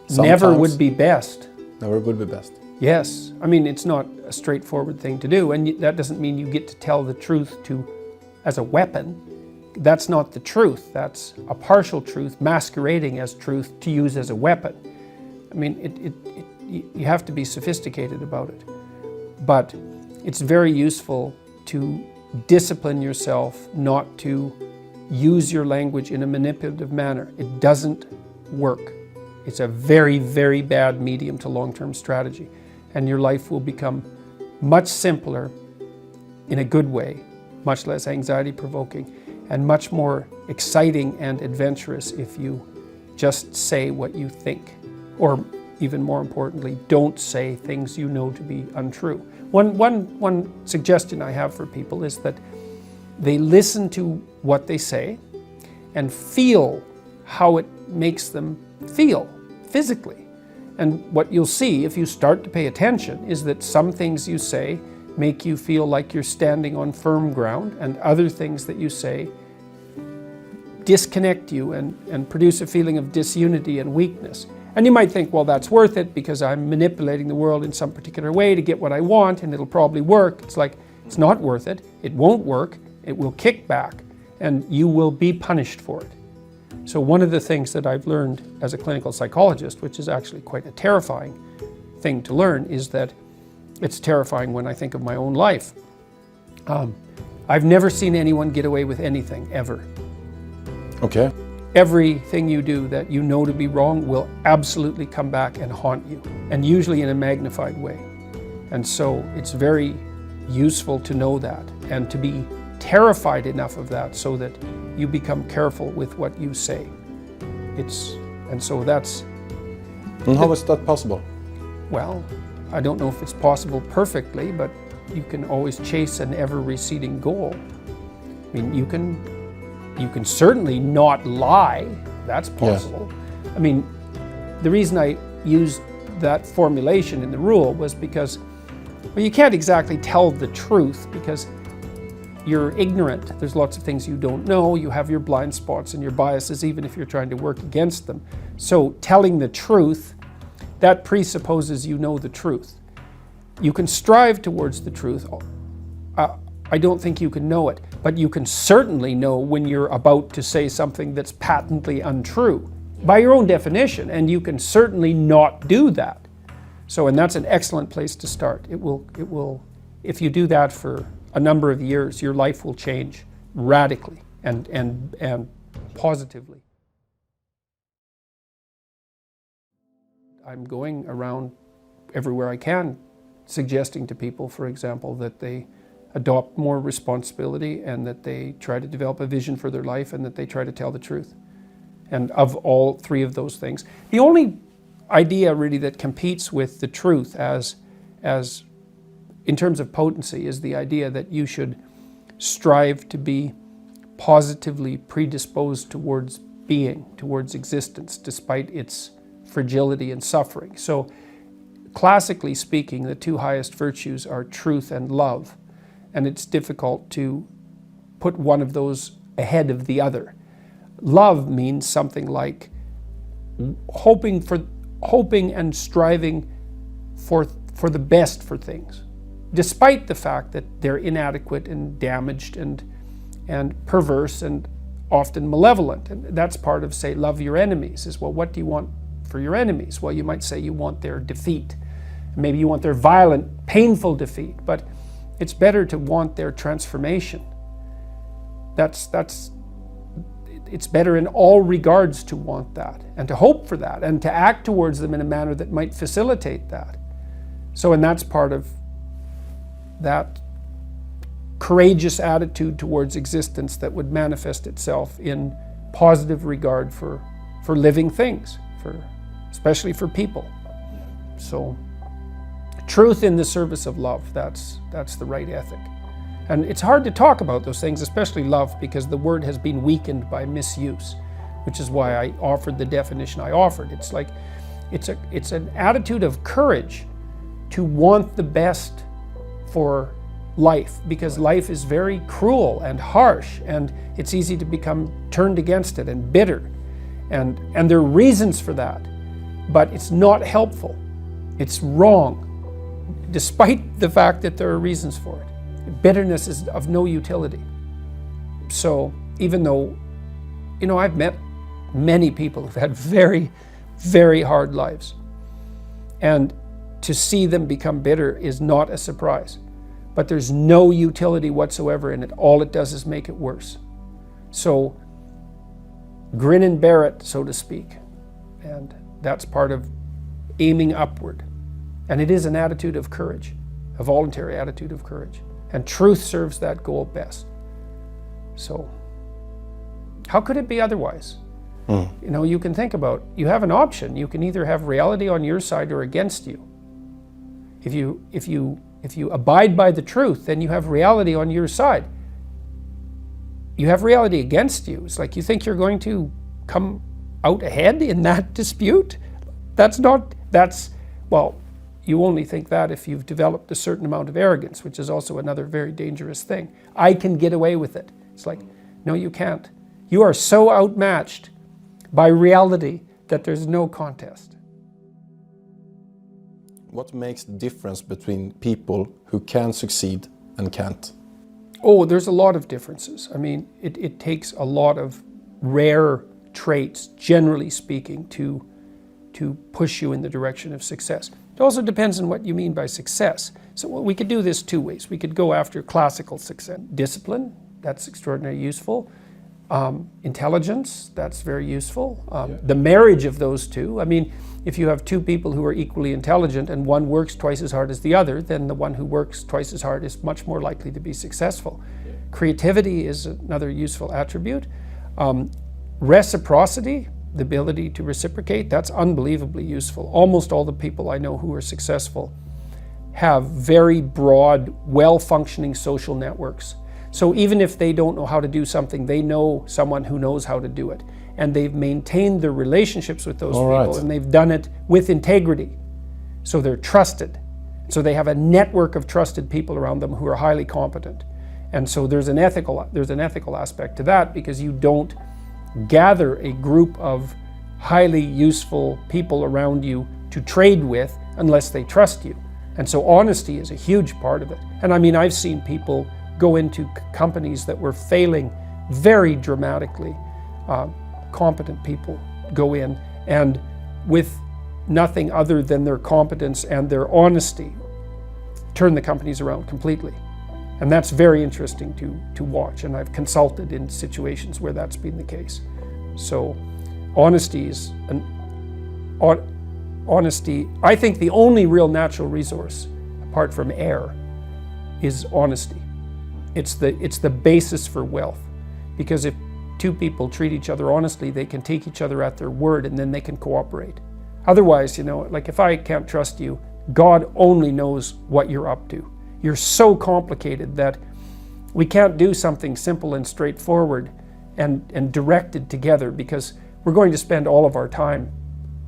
Never sometimes? would be best. Never would be best. Yes. I mean, it's not a straightforward thing to do, and that doesn't mean you get to tell the truth as a weapon. That's not the truth. That's a partial truth masquerading as truth to use as a weapon. I mean, you have to be sophisticated about it. But it's very useful to discipline yourself not to use your language in a manipulative manner. It doesn't work. It's a very, very bad medium to long-term strategy. And your life will become much simpler in a good way, much less anxiety-provoking, and much more exciting and adventurous if you just say what you think. Or even more importantly, don't say things you know to be untrue. One suggestion I have for people is that they listen to what they say and feel how it makes them feel physically. And what you'll see if you start to pay attention is that some things you say make you feel like you're standing on firm ground, and other things that you say disconnect you and produce a feeling of disunity and weakness. And you might think, well, that's worth it because I'm manipulating the world in some particular way to get what I want and it'll probably work. It's like, it's not worth it. It won't work. It will kick back and you will be punished for it. So one of the things that I've learned as a clinical psychologist, which is actually quite a terrifying thing to learn, is that it's terrifying when I think of my own life. I've never seen anyone get away with anything, ever. Okay. Everything you do that you know to be wrong will absolutely come back and haunt you, and usually in a magnified way. And so it's very useful to know that and to be terrified enough of that so that you become careful with what you say. And so that's... And how is that possible? Well, I don't know if it's possible perfectly, but you can always chase an ever-receding goal. I mean, you can certainly not lie. That's possible. Yes. I mean, the reason I used that formulation in the rule was because, well, you can't exactly tell the truth because you're ignorant. There's lots of things you don't know. You have your blind spots and your biases, even if you're trying to work against them. So telling the truth, that presupposes you know the truth. You can strive towards the truth. I don't think you can know it, but you can certainly know when you're about to say something that's patently untrue by your own definition, and you can certainly not do that. So, and that's an excellent place to start. It will, if you do that for a number of years, your life will change radically and positively. I'm going around everywhere I can, suggesting to people, for example, that they adopt more responsibility and that they try to develop a vision for their life and that they try to tell the truth. And of all three of those things, the only idea really that competes with the truth as in terms of potency is the idea that you should strive to be positively predisposed towards being, towards existence, despite its fragility and suffering. So classically speaking, the two highest virtues are truth and love. And it's difficult to put one of those ahead of the other. Love means something like hoping and striving for the best for things, despite the fact that they're inadequate and damaged and perverse and often malevolent. And that's part of, say, love your enemies, is, well, what do you want for your enemies? Well, you might say you want their defeat. Maybe you want their violent, painful defeat, but it's better to want their transformation. It's better in all regards to want that and to hope for that and to act towards them in a manner that might facilitate that. So, and that's part of that courageous attitude towards existence that would manifest itself in positive regard for living things, especially for people. So, truth in the service of love, that's the right ethic. And it's hard to talk about those things, especially love, because the word has been weakened by misuse, which is why I offered the definition I offered. It's like, it's an attitude of courage to want the best for life, because life is very cruel and harsh, and it's easy to become turned against it and bitter. And there are reasons for that, but it's not helpful. It's wrong, despite the fact that there are reasons for it. Bitterness is of no utility. So even though, I've met many people who've had very, very hard lives, and to see them become bitter is not a surprise. But there's no utility whatsoever in it. All it does is make it worse. So grin and bear it, so to speak. And that's part of aiming upward. And it is an attitude of courage, a voluntary attitude of courage. And truth serves that goal best. So how could it be otherwise? You can think about, you have an option. You can either have reality on your side or against you. If you abide by the truth, then you have reality on your side. You have reality against you. It's like you think you're going to come out ahead in that dispute? You only think that if you've developed a certain amount of arrogance, which is also another very dangerous thing. I can get away with it. It's like, no, you can't. You are so outmatched by reality that there's no contest. What makes the difference between people who can succeed and can't? Oh, there's a lot of differences. I mean, it takes a lot of rare traits, generally speaking, to push you in the direction of success. It also depends on what you mean by success. So we could do this two ways. We could go after classical success. Discipline, that's extraordinarily useful. Intelligence, that's very useful. The marriage of those two, I mean, if you have two people who are equally intelligent and one works twice as hard as the other, then the one who works twice as hard is much more likely to be successful. Creativity is another useful attribute. Reciprocity, the ability to reciprocate, that's unbelievably useful. Almost all the people I know who are successful have very broad, well-functioning social networks. So even if they don't know how to do something, they know someone who knows how to do it. And they've maintained their relationships with those people, and they've done it with integrity. So they're trusted. So they have a network of trusted people around them who are highly competent. And so there's an ethical aspect to that, because you don't gather a group of highly useful people around you to trade with unless they trust you. And so honesty is a huge part of it. And I mean, I've seen people go into companies that were failing very dramatically. Competent people go in, and with nothing other than their competence and their honesty, turn the companies around completely. And that's very interesting to watch, and I've consulted in situations where that's been the case. So honesty is I think the only real natural resource, apart from air, is honesty. It's the basis for wealth, because if two people treat each other honestly, they can take each other at their word, and then they can cooperate. Otherwise, like if I can't trust you, God only knows what you're up to. You're so complicated that we can't do something simple and straightforward and directed together, because we're going to spend all of our time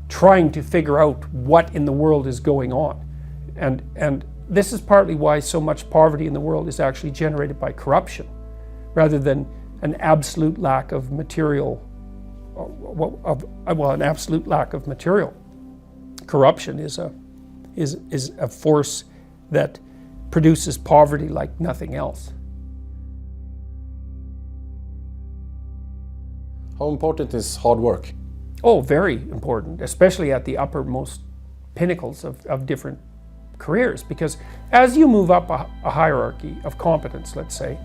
trying to figure out what in the world is going on. And this is partly why so much poverty in the world is actually generated by corruption, rather than an absolute lack of material, an absolute lack of material. Corruption is a force that produces poverty like nothing else. How important is hard work? Oh, very important, especially at the uppermost pinnacles of different careers, because as you move up a hierarchy of competence, let's say,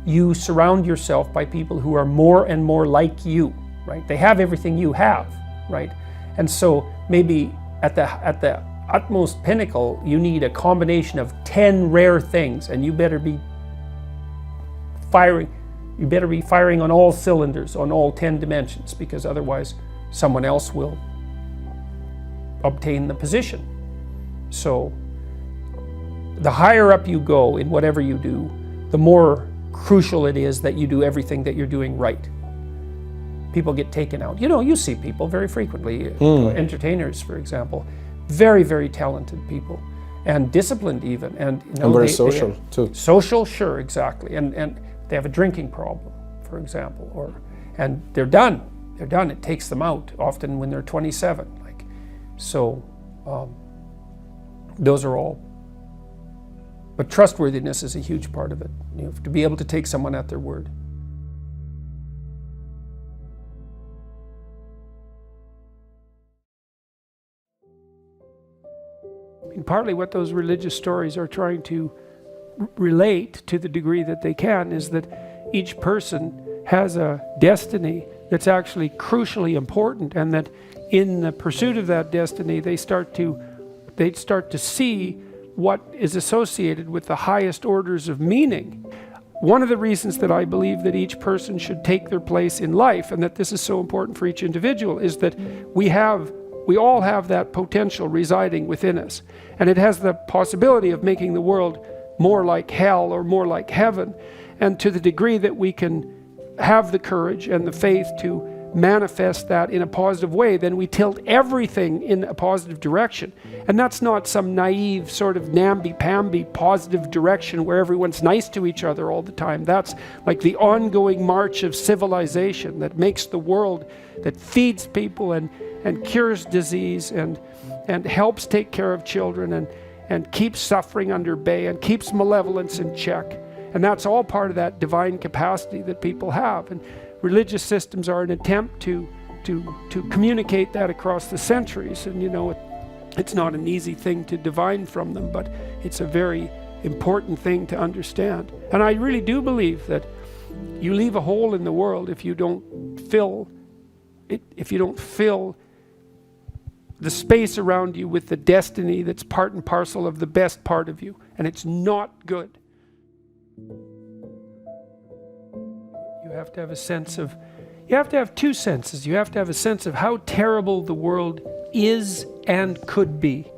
you surround yourself by people who are more and more like you, right? They have everything you have, right? And so maybe at the utmost pinnacle, you need a combination of 10 rare things, and you better be firing on all cylinders, on all 10 dimensions, because otherwise someone else will obtain the position. So the higher up you go in whatever you do, the more crucial it is that you do everything that you're doing right. People get taken out. You see people very frequently, entertainers, for example, very, very talented people, and disciplined even. And very social too. Social, sure, exactly. And they have a drinking problem, for example, and they're done. they're done. It takes them out, often when they're 27. So those are all. But trustworthiness is a huge part of it. You have to be able to take someone at their word. And partly what those religious stories are trying to relate, to the degree that they can, is that each person has a destiny that's actually crucially important, and that in the pursuit of that destiny they start to see what is associated with the highest orders of meaning. One of the reasons that I believe that each person should take their place in life, and that this is so important for each individual, is that we all have that potential residing within us, and it has the possibility of making the world more like hell or more like heaven. And to the degree that we can have the courage and the faith to manifest that in a positive way, then we tilt everything in a positive direction. And that's not some naive sort of namby-pamby positive direction where everyone's nice to each other all the time. That's like the ongoing march of civilization that makes the world, that feeds people and cures disease and helps take care of children and keeps suffering under bay and keeps malevolence in check. And that's all part of that divine capacity that people have. And religious systems are an attempt to communicate that across the centuries. And it's not an easy thing to divine from them, but it's a very important thing to understand. And I really do believe that you leave a hole in the world if you don't fill the space around you with the destiny that's part and parcel of the best part of you. And it's not good. You have to have a sense of, you have to have two senses. You have to have a sense of how terrible the world is and could be.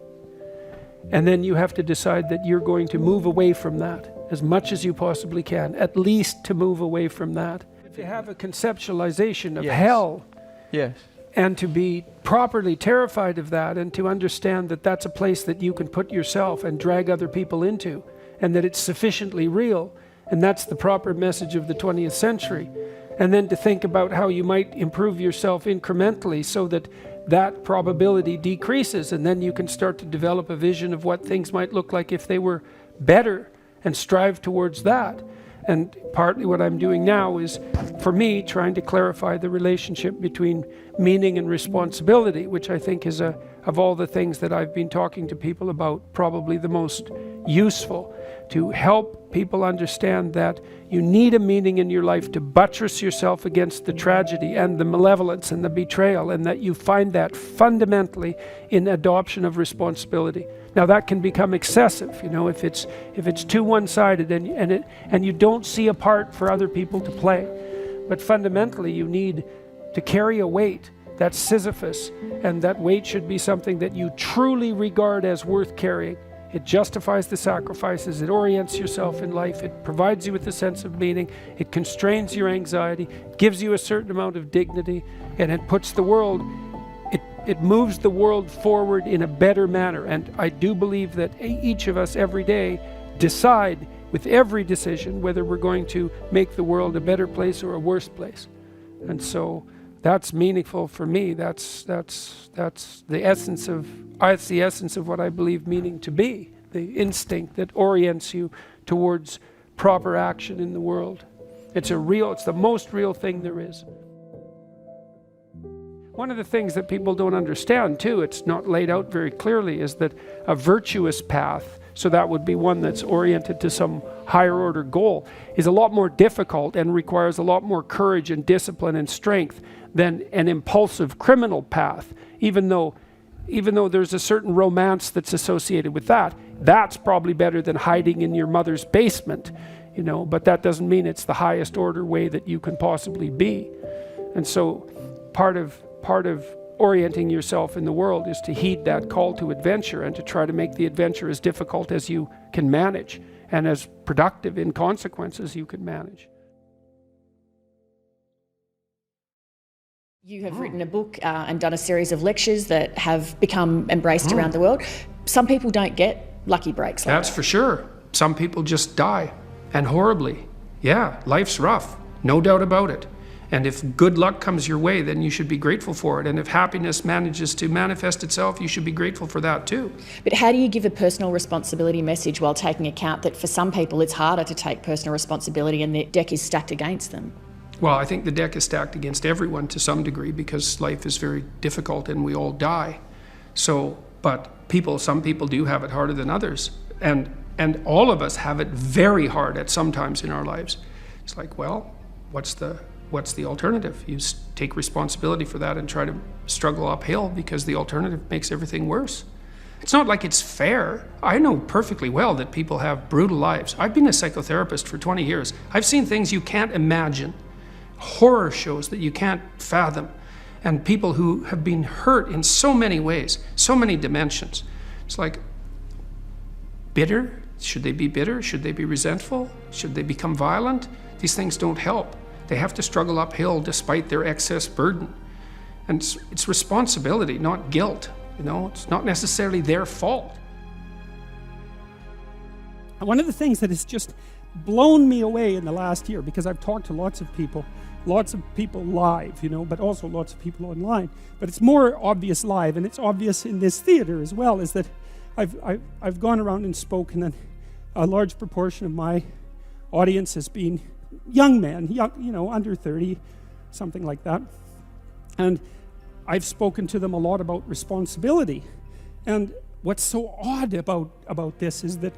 And then you have to decide that you're going to move away from that as much as you possibly can, at least to move away from that. To have a conceptualization of hell. Yes. And to be properly terrified of that, and to understand that that's a place that you can put yourself and drag other people into, and that it's sufficiently real. And that's the proper message of the 20th century. And then to think about how you might improve yourself incrementally so that that probability decreases, and then you can start to develop a vision of what things might look like if they were better, and strive towards that. And partly what I'm doing now is, for me, trying to clarify the relationship between meaning and responsibility, which I think is, of all the things that I've been talking to people about, probably the most useful, to help people understand that you need a meaning in your life to buttress yourself against the tragedy and the malevolence and the betrayal, and that you find that fundamentally in adoption of responsibility. Now that can become excessive, if it's too one-sided and you don't see a part for other people to play. But fundamentally you need to carry a weight that's Sisyphus, and that weight should be something that you truly regard as worth carrying. It justifies the sacrifices, it orients yourself in life, it provides you with a sense of meaning, it constrains your anxiety, gives you a certain amount of dignity, and it puts the world, it moves the world forward in a better manner. And I do believe that each of us every day decide with every decision whether we're going to make the world a better place or a worse place. And so that's meaningful for me. That's the essence of what I believe meaning to be, the instinct that orients you towards proper action in the world. It's the most real thing there is. One of the things that people don't understand too, it's not laid out very clearly, is that a virtuous path, so that would be one that's oriented to some higher order goal, is a lot more difficult and requires a lot more courage and discipline and strength than an impulsive criminal path, even though there's a certain romance that's associated with that. That's probably better than hiding in your mother's basement, but that doesn't mean it's the highest order way that you can possibly be. And so part of orienting yourself in the world is to heed that call to adventure, and to try to make the adventure as difficult as you can manage, and as productive in consequence as you can manage. You have written a book and done a series of lectures that have become embraced around the world. Some people don't get lucky breaks like That's for sure. Some people just die, and horribly. Yeah, life's rough, no doubt about it. And if good luck comes your way, then you should be grateful for it. And if happiness manages to manifest itself, you should be grateful for that too. But how do you give a personal responsibility message while taking account that for some people it's harder to take personal responsibility and the deck is stacked against them? Well, I think the deck is stacked against everyone to some degree because life is very difficult and we all die. So, but some people do have it harder than others. And all of us have it very hard at some times in our lives. It's like, well, what's the alternative? You take responsibility for that and try to struggle uphill because the alternative makes everything worse. It's not like it's fair. I know perfectly well that people have brutal lives. I've been a psychotherapist for 20 years. I've seen things you can't imagine, horror shows that you can't fathom, and people who have been hurt in so many ways, so many dimensions. It's like, bitter? Should they be bitter? Should they be resentful? Should they become violent? These things don't help. They have to struggle uphill despite their excess burden. And it's responsibility, not guilt. You know, it's not necessarily their fault. One of the things that has just blown me away in the last year, because I've talked to lots of people live, you know, but also lots of people online. But it's more obvious live, and it's obvious in this theater as well, is that I've gone around and spoken, and a large proportion of my audience has been young men, you know, under 30, something like that. And I've spoken to them a lot about responsibility. And what's so odd about this is that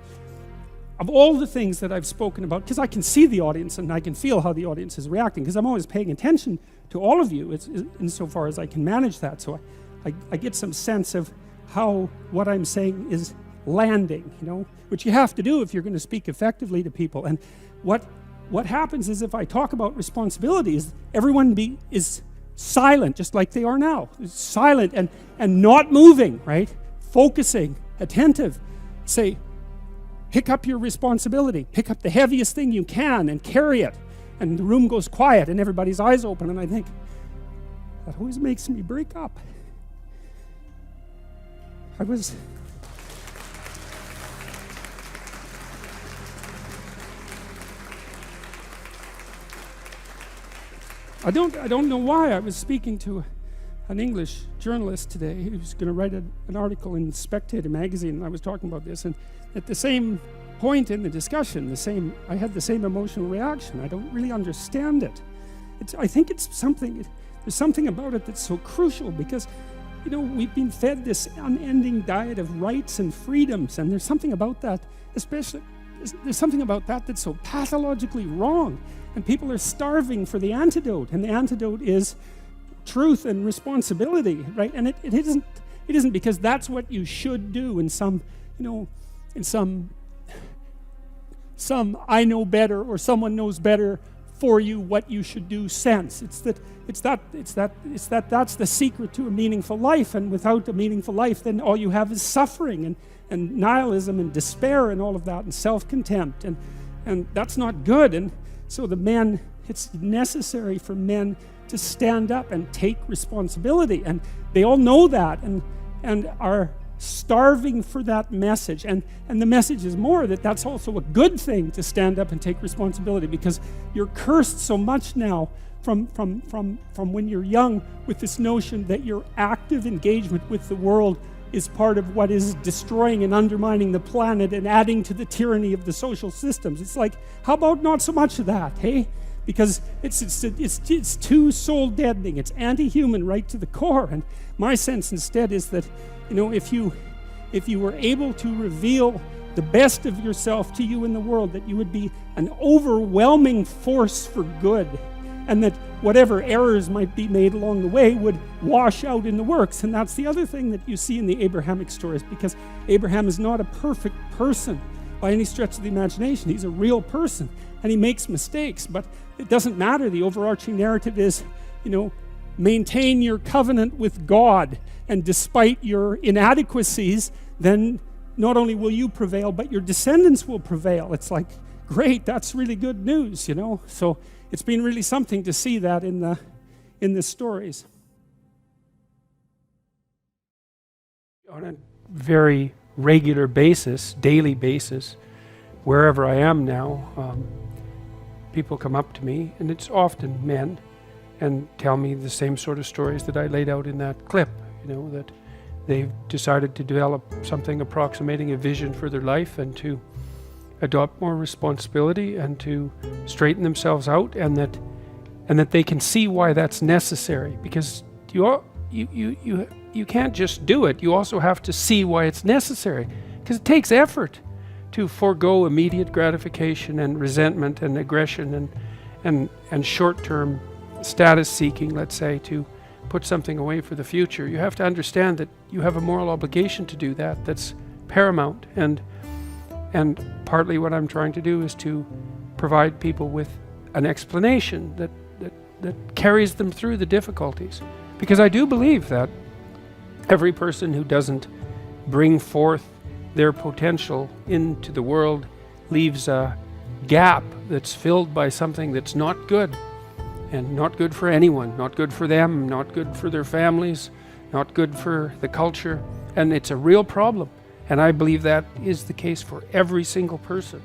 of all the things that I've spoken about, because I can see the audience and I can feel how the audience is reacting, because I'm always paying attention to all of you insofar as I can manage that. So I get some sense of how what I'm saying is landing, you know, which you have to do if you're going to speak effectively to people. And what happens is if I talk about responsibility is everyone is silent, just like they are now. It's silent and not moving, right? Focusing, attentive. Say, pick up your responsibility. Pick up the heaviest thing you can and carry it. And the room goes quiet and everybody's eyes open. And I think, that always makes me break up. I don't know why. I was speaking to an English journalist today who was going to write an article in Spectator magazine, and I was talking about this, and at the same point in the discussion, I had the same emotional reaction. I don't really understand it. I think there's something about it that's so crucial, because, you know, we've been fed this unending diet of rights and freedoms, and there's something about that, there's something about that that's so pathologically wrong. And people are starving for the antidote, and the antidote is truth and responsibility, right? And it isn't because that's what you should do in some I know better or someone knows better for you what you should do sense. It's that's the secret to a meaningful life, and without a meaningful life, then all you have is suffering and nihilism and despair and all of that, and self-contempt, and that's not good. And so it's necessary for men to stand up and take responsibility, and they all know that and are starving for that message. And the message is more that that's also a good thing, to stand up and take responsibility, because you're cursed so much now from when you're young with this notion that your active engagement with the world is part of what is destroying and undermining the planet and adding to the tyranny of the social systems. It's like, how about not so much of that, hey? Because it's too soul deadening. It's anti-human right to the core. And my sense instead is that, you know, if you were able to reveal the best of yourself to you in the world, that you would be an overwhelming force for good, and that whatever errors might be made along the way would wash out in the works. And that's the other thing that you see in the Abrahamic stories, because Abraham is not a perfect person by any stretch of the imagination. He's a real person, and he makes mistakes, but it doesn't matter. The overarching narrative is, you know, maintain your covenant with God, and despite your inadequacies, then not only will you prevail, but your descendants will prevail. It's like, great, that's really good news, you know. So it's been really something to see that in the stories. On a very regular basis, daily basis, wherever I am now, people come up to me, and it's often men, and tell me the same sort of stories that I laid out in that clip, that they've decided to develop something approximating a vision for their life and to adopt more responsibility and to straighten themselves out, and that they can see why that's necessary, because you can't just do it. You also have to see why it's necessary, because it takes effort to forego immediate gratification and resentment and aggression and short-term status seeking, let's say, to put something away for the future. You have to understand that you have a moral obligation to do that. That's paramount. And partly what I'm trying to do is to provide people with an explanation that carries them through the difficulties. Because I do believe that every person who doesn't bring forth their potential into the world leaves a gap that's filled by something that's not good, and not good for anyone, not good for them, not good for their families, not good for the culture, and it's a real problem. And I believe that is the case for every single person.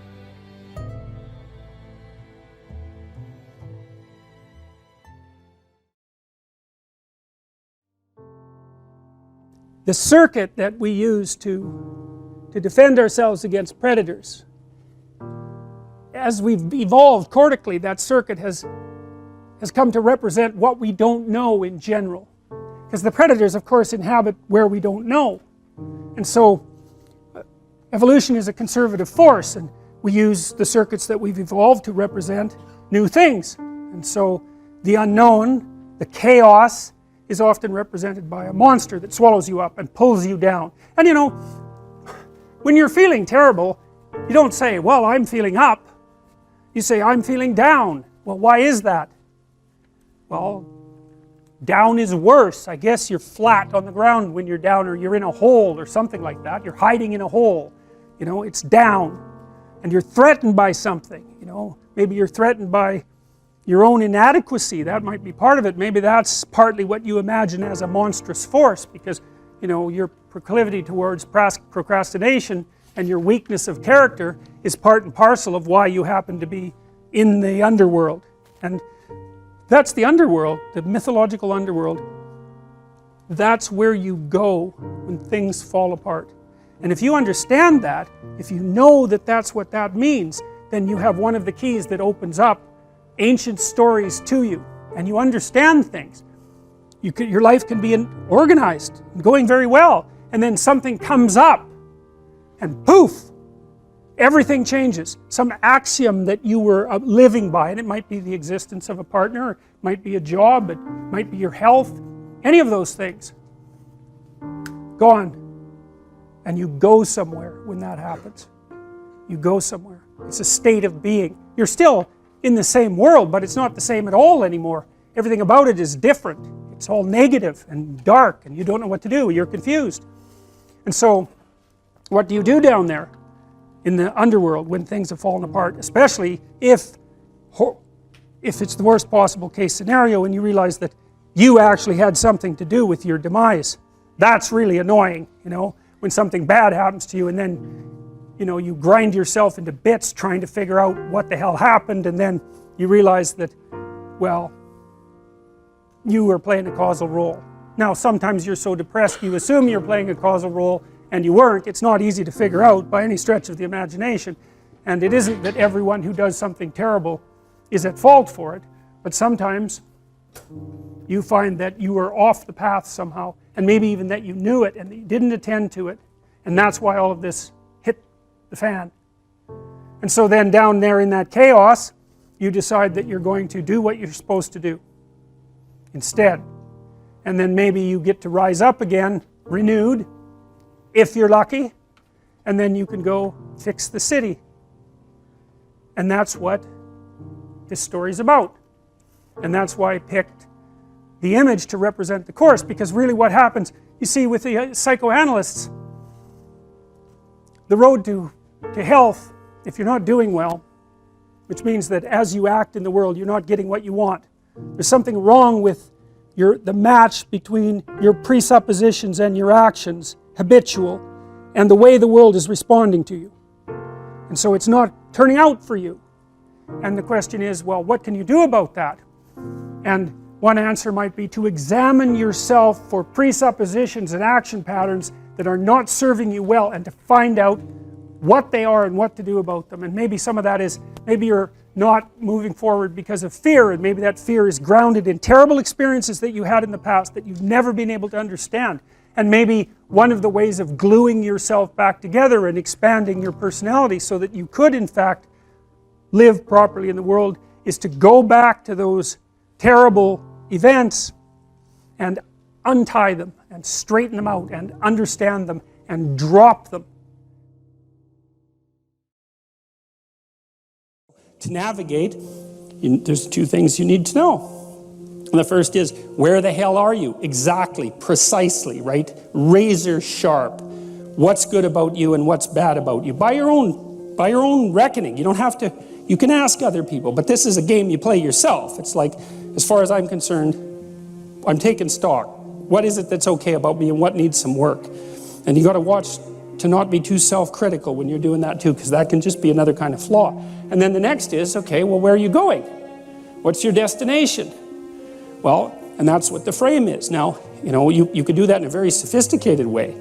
The circuit that we use to defend ourselves against predators, as we've evolved cortically, that circuit has come to represent what we don't know in general. Because the predators, of course, inhabit where we don't know. And so evolution is a conservative force, and we use the circuits that we've evolved to represent new things. And so the unknown, the chaos, is often represented by a monster that swallows you up and pulls you down. And when you're feeling terrible, you don't say, well, I'm feeling up. You say, I'm feeling down. Well, why is that? Well, down is worse. I guess you're flat on the ground when you're down, or you're in a hole or something like that. You're hiding in a hole. It's down. And you're threatened by something. Maybe you're threatened by your own inadequacy. That might be part of it. Maybe that's partly what you imagine as a monstrous force, because your proclivity towards procrastination and your weakness of character is part and parcel of why you happen to be in the underworld. And that's the underworld, the mythological underworld. That's where you go when things fall apart. And if you understand that, if you know that that's what that means, then you have one of the keys that opens up ancient stories to you, and you understand things. Your life can be organized, going very well, and then something comes up, and poof, everything changes. Some axiom that you were living by, and it might be the existence of a partner, it might be a job, it might be your health, any of those things, gone. And you go somewhere when that happens. You go somewhere. It's a state of being. You're still in the same world, but it's not the same at all anymore. Everything about it is different. It's all negative and dark, and you don't know what to do. You're confused. And so, what do you do down there in the underworld when things have fallen apart? Especially if it's the worst possible case scenario and you realize that you actually had something to do with your demise. That's really annoying, when something bad happens to you, and then you grind yourself into bits trying to figure out what the hell happened, and then you realize that, well, you were playing a causal role. Now, sometimes you're so depressed you assume you're playing a causal role, and you weren't. It's not easy to figure out by any stretch of the imagination, and it isn't that everyone who does something terrible is at fault for it, but sometimes you find that you were off the path somehow, and maybe even that you knew it and you didn't attend to it, and that's why all of this hit the fan. And so then down there in that chaos, you decide that you're going to do what you're supposed to do instead. And then maybe you get to rise up again, renewed, if you're lucky, and then you can go fix the city. And that's what this story's about. And that's why I picked the image to represent the course, because really what happens, you see, with the psychoanalysts, the road to health, if you're not doing well, which means that as you act in the world you're not getting what you want, there's something wrong with the match between your presuppositions and your actions, habitual, and the way the world is responding to you. And so it's not turning out for you. And the question is, well, what can you do about that? And One answer might be to examine yourself for presuppositions and action patterns that are not serving you well, and to find out what they are and what to do about them. And maybe some of that is, maybe you're not moving forward because of fear, and maybe that fear is grounded in terrible experiences that you had in the past that you've never been able to understand. And maybe one of the ways of gluing yourself back together and expanding your personality so that you could in fact live properly in the world is to go back to those terrible events and untie them and straighten them out and understand them and drop them. To navigate, there's two things you need to know. And the first is, where the hell are you? Exactly, precisely, right? Razor sharp. What's good about you and what's bad about you? By your own reckoning. You don't have to, you can ask other people, but this is a game you play yourself. It's like, as far as I'm concerned, I'm taking stock. What is it that's okay about me and what needs some work? And you got to watch to not be too self-critical when you're doing that too, because that can just be another kind of flaw. And then the next is, okay, well, where are you going? What's your destination? Well, and that's what the frame is. Now, you know, you could do that in a very sophisticated way.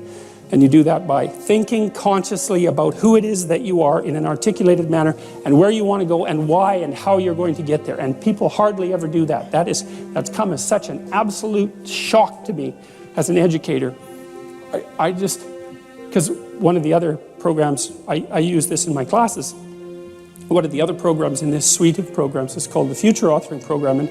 And you do that by thinking consciously about who it is that you are in an articulated manner and where you want to go and why and how you're going to get there. And people hardly ever do that. That's come as such an absolute shock to me as an educator. I just, because one of the other programs, I use this in my classes. One of the other programs in this suite of programs is called the Future Authoring Program. And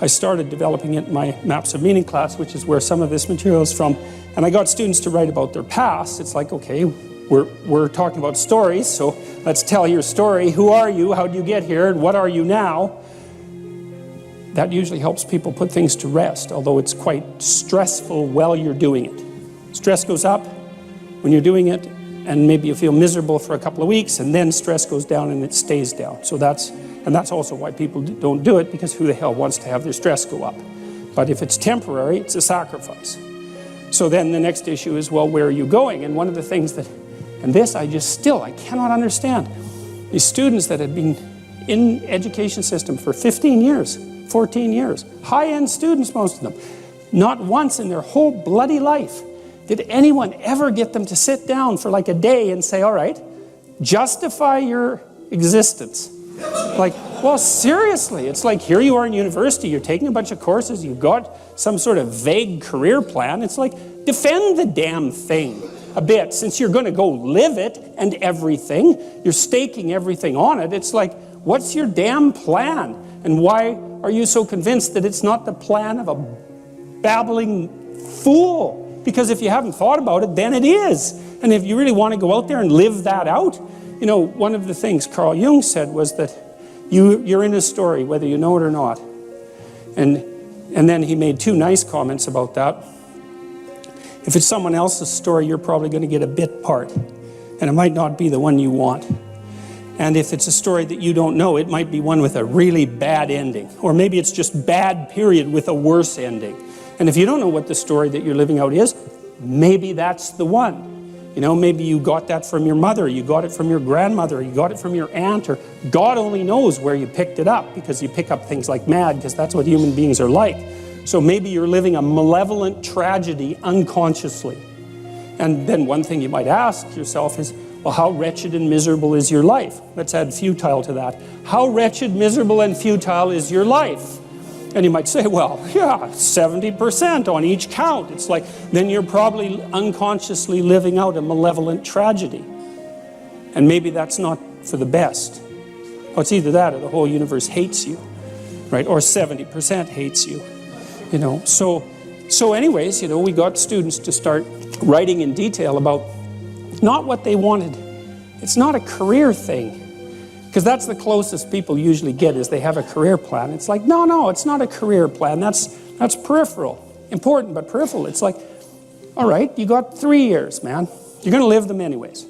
I started developing it in my Maps of Meaning class, which is where some of this material is from. And I got students to write about their past. It's like, okay, we're talking about stories, so let's tell your story. Who are you? How did you get here? And what are you now? That usually helps people put things to rest, although it's quite stressful while you're doing it. Stress goes up when you're doing it, and maybe you feel miserable for a couple of weeks, and then stress goes down and it stays down. So that's also why people don't do it, because who the hell wants to have their stress go up? But if it's temporary, it's a sacrifice. So then the next issue is, well, where are you going? And one of the things that, and this I cannot understand. These students that have been in education system for 15 years, 14 years, high-end students, most of them, not once in their whole bloody life did anyone ever get them to sit down for like a day and say, all right, justify your existence. Like, well, seriously, it's like here you are in university, you're taking a bunch of courses, you've got some sort of vague career plan. It's like, defend the damn thing a bit, since you're going to go live it and everything. You're staking everything on it. It's like, what's your damn plan? And why are you so convinced that it's not the plan of a babbling fool? Because if you haven't thought about it, then it is. And if you really want to go out there and live that out, you know, one of the things Carl Jung said was that you're in a story, whether you know it or not. And then he made two nice comments about that. If it's someone else's story, you're probably going to get a bit part, and it might not be the one you want. And if it's a story that you don't know, it might be one with a really bad ending, or maybe it's just bad period with a worse ending. And if you don't know what the story that you're living out is, maybe that's the one. You know, maybe you got that from your mother, you got it from your grandmother, you got it from your aunt, or God only knows where you picked it up, because you pick up things like mad, because that's what human beings are like. So maybe you're living a malevolent tragedy unconsciously. And then one thing you might ask yourself is, well, how wretched and miserable is your life? Let's add futile to that. How wretched, miserable, and futile is your life? And you might say, well, yeah, 70% on each count. It's like, then you're probably unconsciously living out a malevolent tragedy. And maybe that's not for the best. Well, it's either that or the whole universe hates you, right? Or 70% hates you, you know. So anyways, you know, we got students to start writing in detail about not what they wanted. It's not a career thing. Because that's the closest people usually get, is they have a career plan. It's like, no, it's not a career plan. That's peripheral. Important, but peripheral. It's like, all right, you got 3 years, man. You're going to live them anyways.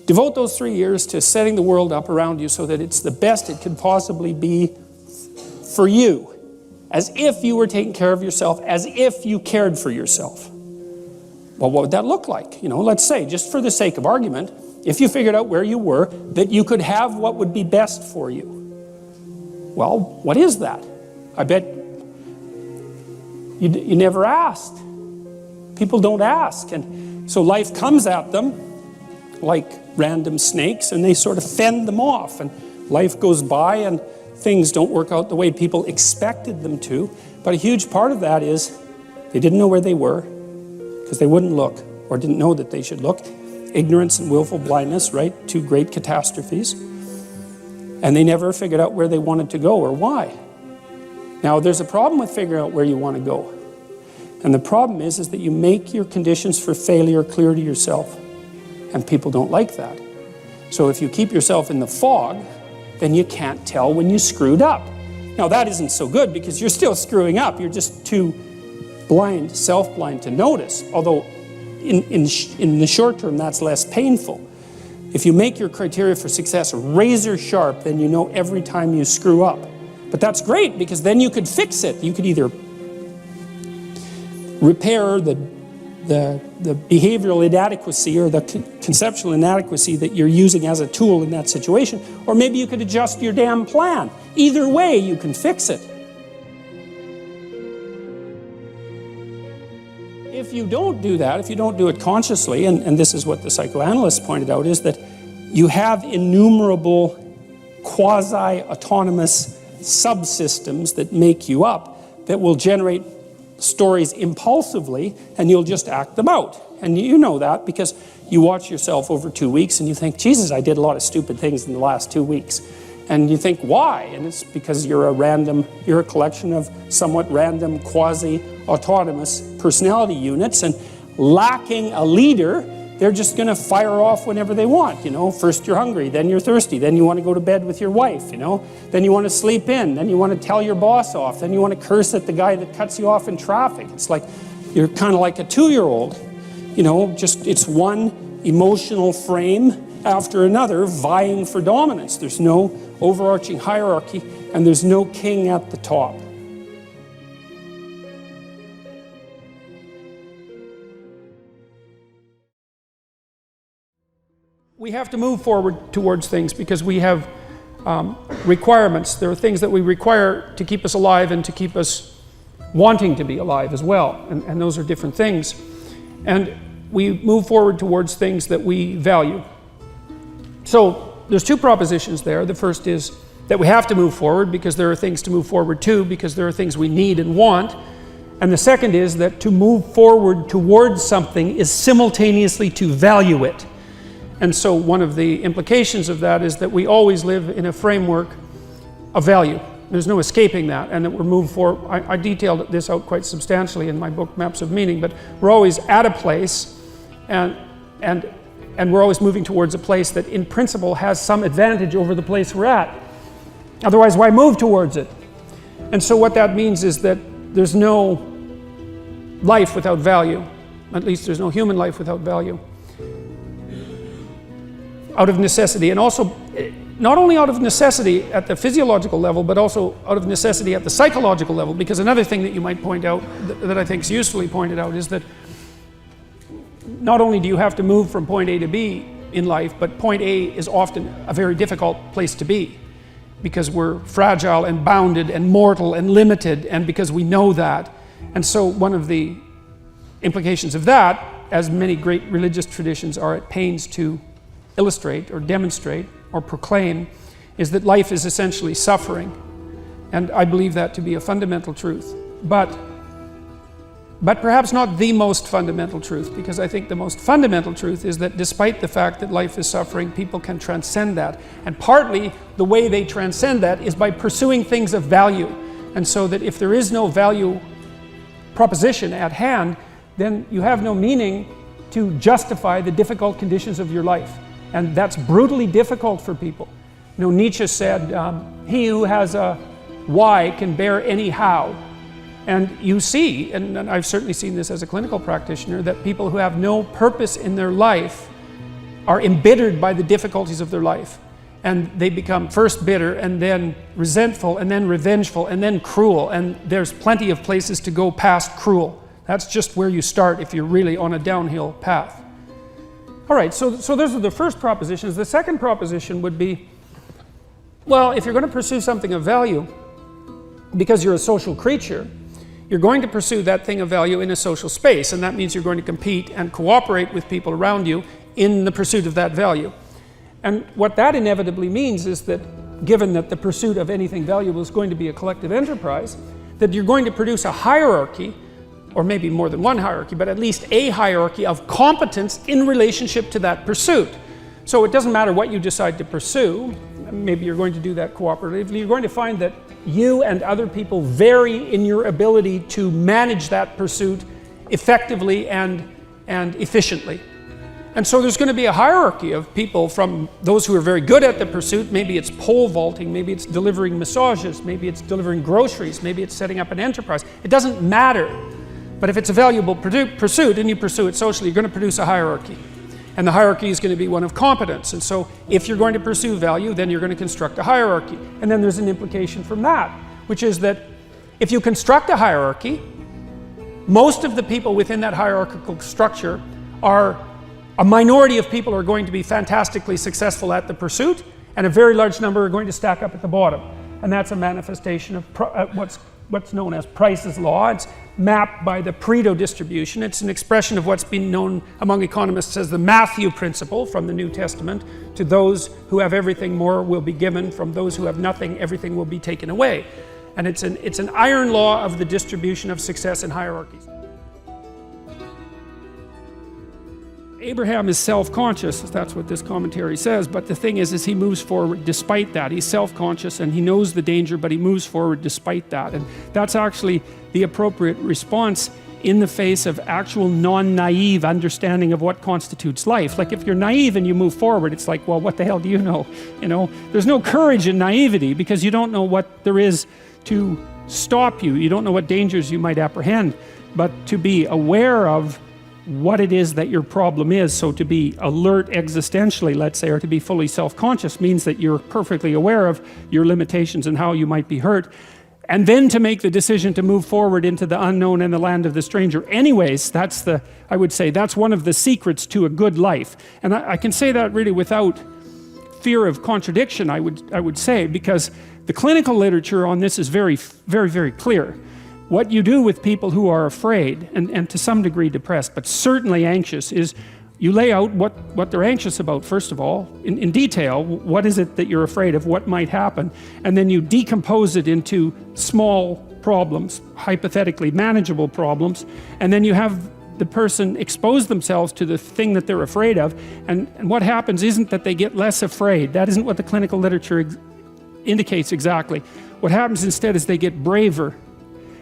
Devote those 3 years to setting the world up around you so that it's the best it could possibly be for you. As if you were taking care of yourself, as if you cared for yourself. Well, what would that look like? You know, let's say, just for the sake of argument, if you figured out where you were, that you could have what would be best for you. Well, what is that? I bet you never asked. People don't ask. And so life comes at them like random snakes, and they sort of fend them off. And life goes by, and things don't work out the way people expected them to. But a huge part of that is they didn't know where they were because they wouldn't look or didn't know that they should look. Ignorance and willful blindness, right? Two great catastrophes. And they never figured out where they wanted to go or why. Now, there's a problem with figuring out where you want to go. And the problem is that you make your conditions for failure clear to yourself. And people don't like that. So if you keep yourself in the fog, then you can't tell when you screwed up. Now, that isn't so good because you're still screwing up. You're just too blind, self-blind to notice. Although in the short term, that's less painful. If you make your criteria for success razor sharp, then you know every time you screw up. But that's great because then you could fix it. You could either repair the behavioral inadequacy or the conceptual inadequacy that you're using as a tool in that situation, or maybe you could adjust your damn plan. Either way, you can fix it. If you don't do that, if you don't do it consciously, and this is what the psychoanalysts pointed out, is that you have innumerable quasi-autonomous subsystems that make you up that will generate stories impulsively, and you'll just act them out. And you know that because you watch yourself over 2 weeks and you think, Jesus, I did a lot of stupid things in the last 2 weeks. And you think, why? And it's because you're a collection of somewhat random quasi-autonomous personality units, and lacking a leader, they're just going to fire off whenever they want. You know, first you're hungry, then you're thirsty, then you want to go to bed with your wife, you know, then you want to sleep in, then you want to tell your boss off, then you want to curse at the guy that cuts you off in traffic. It's like you're kind of like a 2-year-old, you know, just it's one emotional frame after another vying for dominance. There's no overarching hierarchy, and there's no king at the top. We have to move forward towards things because we have requirements. There are things that we require to keep us alive and to keep us wanting to be alive as well. And those are different things. And we move forward towards things that we value. So there's 2 propositions there. The first is that we have to move forward because there are things to move forward to, because there are things we need and want. And the second is that to move forward towards something is simultaneously to value it. And so one of the implications of that is that we always live in a framework of value. There's no escaping that, and that we're moved forward. I detailed this out quite substantially in my book, Maps of Meaning, but we're always at a place, and we're always moving towards a place that in principle has some advantage over the place we're at. Otherwise, why move towards it? And so what that means is that there's no life without value. At least there's no human life without value. Out of necessity, and also not only out of necessity at the physiological level, but also out of necessity at the psychological level. Because another thing that you might point out, that I think is usefully pointed out, is that not only do you have to move from point A to B in life, but point A is often a very difficult place to be, because we're fragile and bounded and mortal and limited, and because we know that. And so one of the implications of that, as many great religious traditions are at pains to illustrate or demonstrate or proclaim, is that life is essentially suffering. And I believe that to be a fundamental truth. But perhaps not the most fundamental truth, because I think the most fundamental truth is that despite the fact that life is suffering, people can transcend that. And partly the way they transcend that is by pursuing things of value. And so that if there is no value proposition at hand, then you have no meaning to justify the difficult conditions of your life. And that's brutally difficult for people. You know, Nietzsche said, he who has a why can bear any how. And you see, and I've certainly seen this as a clinical practitioner, that people who have no purpose in their life are embittered by the difficulties of their life. And they become first bitter, and then resentful, and then revengeful, and then cruel. And there's plenty of places to go past cruel. That's just where you start if you're really on a downhill path. All right, so those are the first propositions. The second proposition would be, well, if you're going to pursue something of value, because you're a social creature, you're going to pursue that thing of value in a social space, and that means you're going to compete and cooperate with people around you in the pursuit of that value. And what that inevitably means is that, given that the pursuit of anything valuable is going to be a collective enterprise, that you're going to produce a hierarchy, or maybe more than one hierarchy, but at least a hierarchy of competence in relationship to that pursuit. So it doesn't matter what you decide to pursue, maybe you're going to do that cooperatively, you're going to find that you and other people vary in your ability to manage that pursuit effectively and efficiently. And so there's going to be a hierarchy of people, from those who are very good at the pursuit, maybe it's pole vaulting, maybe it's delivering massages, maybe it's delivering groceries, maybe it's setting up an enterprise. It doesn't matter. But if it's a valuable pursuit and you pursue it socially, you're going to produce a hierarchy. And the hierarchy is going to be one of competence. And so if you're going to pursue value, then you're going to construct a hierarchy. And then there's an implication from that, which is that if you construct a hierarchy, most of the people within that hierarchical structure are a minority of people are going to be fantastically successful at the pursuit, and a very large number are going to stack up at the bottom. And that's a manifestation of what's known as Price's law. It's mapped by the Pareto distribution. It's an expression of what's been known among economists as the Matthew principle from the New Testament. To those who have everything, more will be given. From those who have nothing, everything will be taken away. And it's an iron law of the distribution of success in hierarchies. Abraham is self-conscious, that's what this commentary says, but the thing is he moves forward despite that. He's self-conscious and he knows the danger, but he moves forward despite that. And that's actually the appropriate response in the face of actual non-naive understanding of what constitutes life. Like, if you're naive and you move forward, it's like, well, what the hell do you know? You know, there's no courage in naivety because you don't know what there is to stop you. You don't know what dangers you might apprehend. But to be aware of what it is that your problem is, so to be alert existentially, let's say, or to be fully self-conscious, means that you're perfectly aware of your limitations and how you might be hurt, and then to make the decision to move forward into the unknown and the land of the stranger. Anyways, I would say that's one of the secrets to a good life. And I can say that really without fear of contradiction, I would say, because the clinical literature on this is very, very, very clear. What you do with people who are afraid, and to some degree depressed, but certainly anxious, is you lay out what they're anxious about, first of all, in detail. What is it that you're afraid of? What might happen? And then you decompose it into small problems, hypothetically manageable problems, and then you have the person expose themselves to the thing that they're afraid of, and what happens isn't that they get less afraid. That isn't what the clinical literature indicates exactly. What happens instead is they get braver.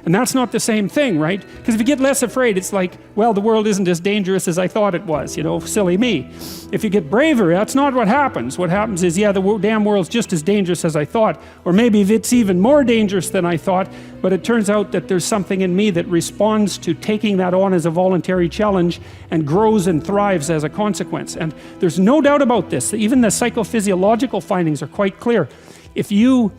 And that's not the same thing, right? Because if you get less afraid, it's like, well, the world isn't as dangerous as I thought it was, you know, silly me. If you get braver, that's not what happens. What happens is, yeah, the damn world's just as dangerous as I thought, or maybe it's even more dangerous than I thought, but it turns out that there's something in me that responds to taking that on as a voluntary challenge and grows and thrives as a consequence. And there's no doubt about this. Even the psychophysiological findings are quite clear. If you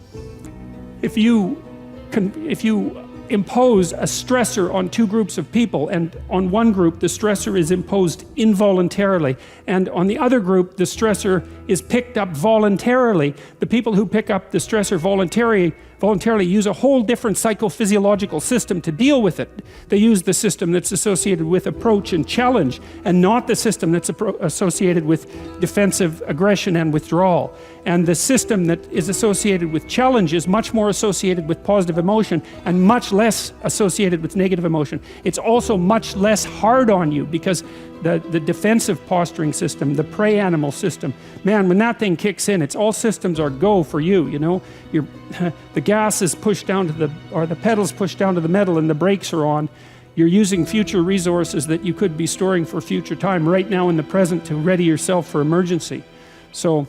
impose a stressor on two groups of people, and on one group the stressor is imposed involuntarily, and on the other group the stressor is picked up voluntarily, the people who pick up the stressor voluntarily use a whole different psychophysiological system to deal with it. They use the system that's associated with approach and challenge, and not the system that's associated with defensive aggression and withdrawal. And the system that is associated with challenge is much more associated with positive emotion and much less associated with negative emotion. It's also much less hard on you, because the defensive posturing system, the prey animal system, man, when that thing kicks in, it's all systems are go for you, you know. The gas is pushed down to the pedals pushed down to the metal, and the brakes are on. You're using future resources that you could be storing for future time right now in the present to ready yourself for emergency. So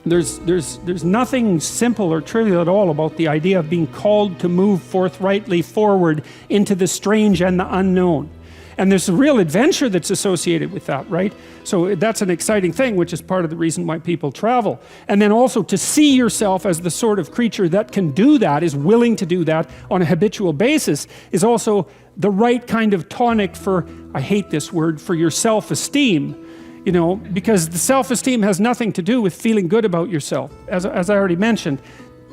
there's nothing simple or trivial at all about the idea of being called to move forthrightly forward into the strange and the unknown. And there's a real adventure that's associated with that, right? So that's an exciting thing, which is part of the reason why people travel. And then also to see yourself as the sort of creature that can do that, is willing to do that on a habitual basis, is also the right kind of tonic for, I hate this word, for your self-esteem. You know, because the self-esteem has nothing to do with feeling good about yourself. As I already mentioned,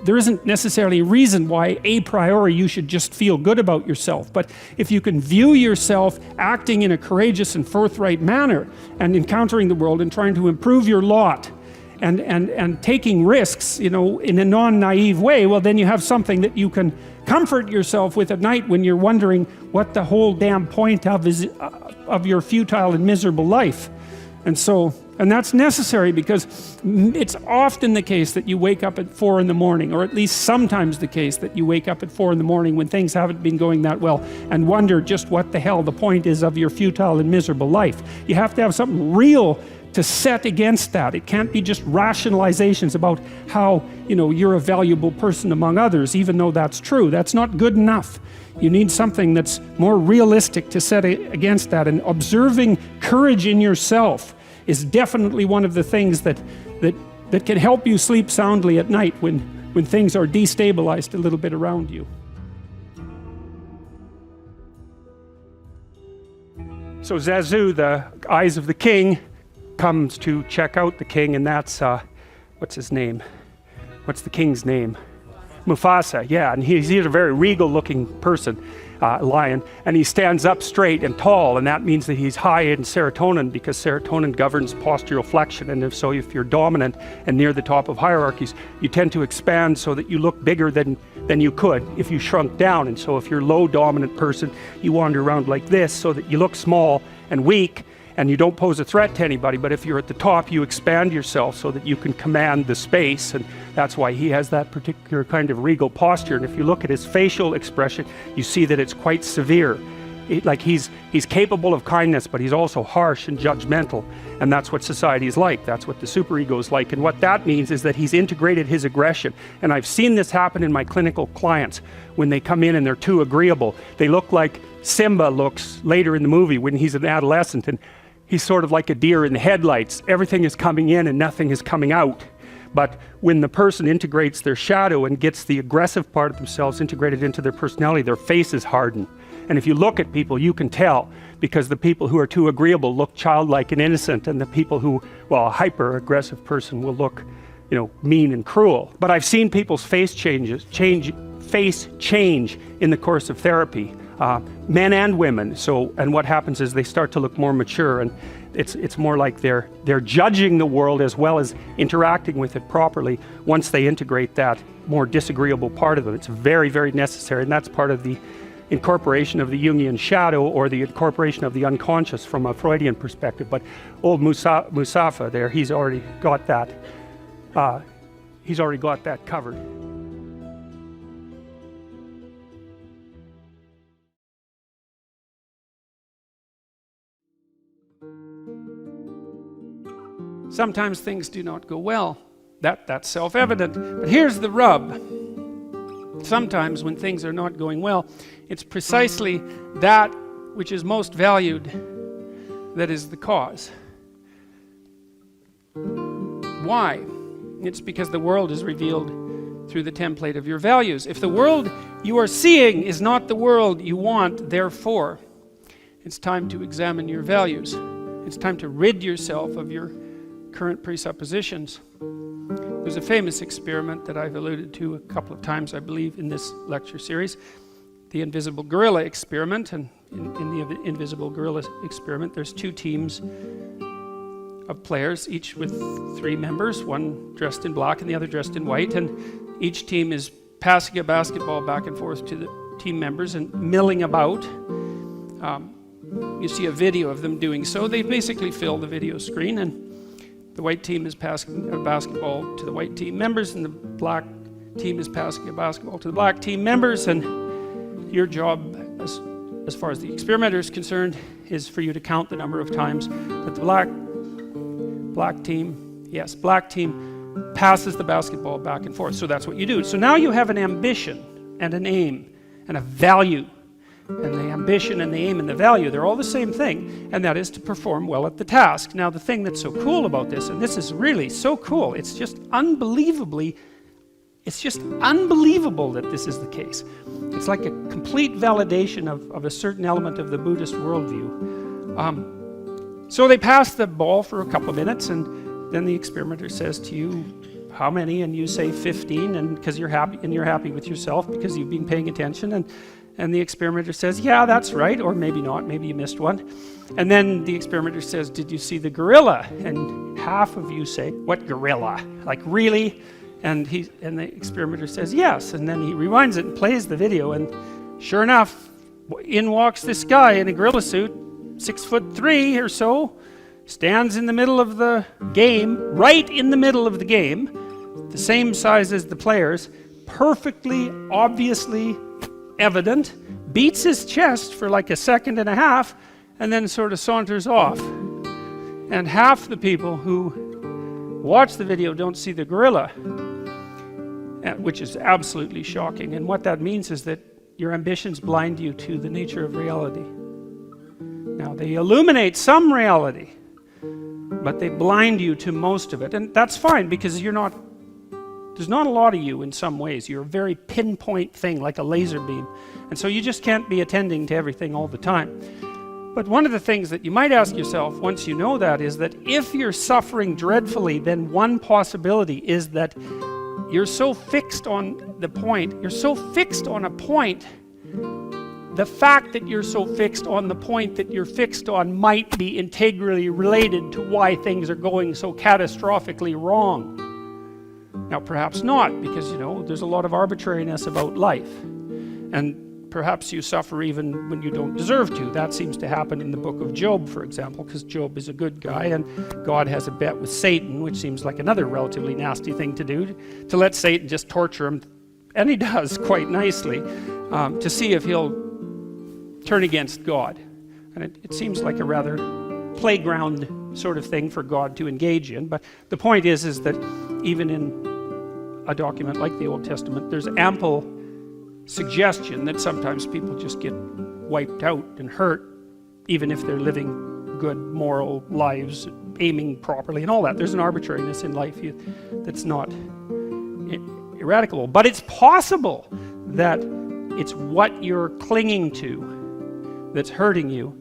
there isn't necessarily a reason why a priori you should just feel good about yourself. But if you can view yourself acting in a courageous and forthright manner and encountering the world and trying to improve your lot and taking risks, you know, in a non-naive way, well, then you have something that you can comfort yourself with at night when you're wondering what the whole damn point of your futile and miserable life. And that's necessary, because it's often the case that you wake up at 4 in the morning, or at least sometimes the case that you wake up at 4 in the morning when things haven't been going that well, and wonder just what the hell the point is of your futile and miserable life. You have to have something real to set against that. It can't be just rationalizations about how, you know, you're a valuable person among others, even though that's true. That's not good enough. You need something that's more realistic to set against that. And observing courage in yourself is definitely one of the things that can help you sleep soundly at night when things are destabilized a little bit around you. So Zazu, the eyes of the king, comes to check out the king, and that's what's his name? What's the king's name? Mufasa. Yeah, and he's a very regal looking person, lion, and he stands up straight and tall, and that means that he's high in serotonin, because serotonin governs postural flexion. And if you're dominant and near the top of hierarchies, you tend to expand so that you look bigger than you could if you shrunk down. And so if you're a low dominant person, you wander around like this so that you look small and weak, and you don't pose a threat to anybody. But if you're at the top, you expand yourself so that you can command the space, and that's why he has that particular kind of regal posture. And if you look at his facial expression, you see that it's quite severe. Like he's capable of kindness, but he's also harsh and judgmental, and that's what society is like. That's what the superego is like. And what that means is that he's integrated his aggression. And I've seen this happen in my clinical clients when they come in and they're too agreeable. They look like Simba looks later in the movie when he's an adolescent, and he's sort of like a deer in the headlights. Everything is coming in and nothing is coming out. But when the person integrates their shadow and gets the aggressive part of themselves integrated into their personality, their faces harden. And if you look at people, you can tell, because the people who are too agreeable look childlike and innocent, and the people who, well, a hyper-aggressive person will look, you know, mean and cruel. But I've seen people's face change in the course of therapy. Men and women. And what happens is they start to look more mature, and it's more like they're judging the world as well as interacting with it properly once they integrate that more disagreeable part of them. It's very, very necessary, and that's part of the incorporation of the Jungian shadow, or the incorporation of the unconscious from a Freudian perspective. But old Musafa there, he's already got that covered. Sometimes things do not go well. That's self-evident. But here's the rub. Sometimes when things are not going well, it's precisely that which is most valued that is the cause. Why? It's because the world is revealed through the template of your values. If the world you are seeing is not the world you want, therefore, it's time to examine your values. It's time to rid yourself of your current presuppositions. There's a famous experiment that I've alluded to a couple of times, I believe, in this lecture series, the invisible gorilla experiment. And in the invisible gorilla experiment, there's 2 teams of players, each with 3 members, one dressed in black and the other dressed in white, and each team is passing a basketball back and forth to the team members and milling about. You see a video of them doing so. They basically fill the video screen, and the white team is passing a basketball to the white team members, and the black team is passing a basketball to the black team members. And your job, as far as the experimenter is concerned, is for you to count the number of times that the black team passes the basketball back and forth. So that's what you do. So now you have an ambition and an aim and a value. And the ambition and the aim and the value, they're all the same thing, and that is to perform well at the task. Now, the thing that's so cool about this, and this is really so cool, it's just unbelievable that this is the case. It's like a complete validation of a certain element of the Buddhist worldview. So they pass the ball for a couple of minutes, and then the experimenter says to you, how many? And you say 15, and because you're happy with yourself because you've been paying attention, and the experimenter says, yeah, that's right, or maybe not, maybe you missed one. And then the experimenter says, did you see the gorilla? And half of you say, what gorilla? Like, really? And the experimenter says, yes. And then he rewinds it and plays the video, and sure enough, in walks this guy in a gorilla suit, 6'3" or so, stands in the middle of the game, right in the middle of the game, the same size as the players, perfectly, obviously evident, beats his chest for like a second and a half, and then sort of saunters off. And half the people who watch the video don't see the gorilla, which is absolutely shocking. And what that means is that your ambitions blind you to the nature of reality. Now, they illuminate some reality, but they blind you to most of it. And that's fine, because there's not a lot of you in some ways. You're a very pinpoint thing, like a laser beam. And so you just can't be attending to everything all the time. But one of the things that you might ask yourself once you know that is that if you're suffering dreadfully, then one possibility is that you're so fixed on the point, you're so fixed on a point, the fact that you're so fixed on the point that you're fixed on might be integrally related to why things are going so catastrophically wrong. Now, perhaps not, because, there's a lot of arbitrariness about life. And perhaps you suffer even when you don't deserve to. That seems to happen in the book of Job, for example, because Job is a good guy, and God has a bet with Satan, which seems like another relatively nasty thing to do, to let Satan just torture him, and he does quite nicely, to see if he'll turn against God. And it seems like a rather playground sort of thing for God to engage in, but the point is that even in a document like the Old Testament, there's ample suggestion that sometimes people just get wiped out and hurt, even if they're living good moral lives, aiming properly and all that. There's an arbitrariness in life that's not eradicable, but it's possible that it's what you're clinging to that's hurting you.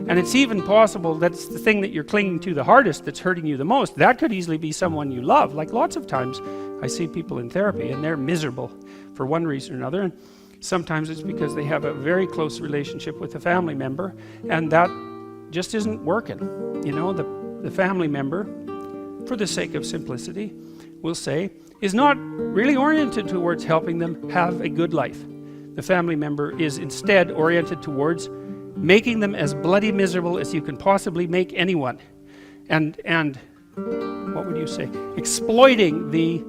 And it's even possible that's the thing that you're clinging to the hardest that's hurting you the most. That could easily be someone you love. Like, lots of times I see people in therapy and they're miserable for one reason or another, and sometimes it's because they have a very close relationship with a family member, and that just isn't working. The family member, for the sake of simplicity, we'll say, is not really oriented towards helping them have a good life. The family member is instead oriented towards making them as bloody miserable as you can possibly make anyone, and what would you say, exploiting the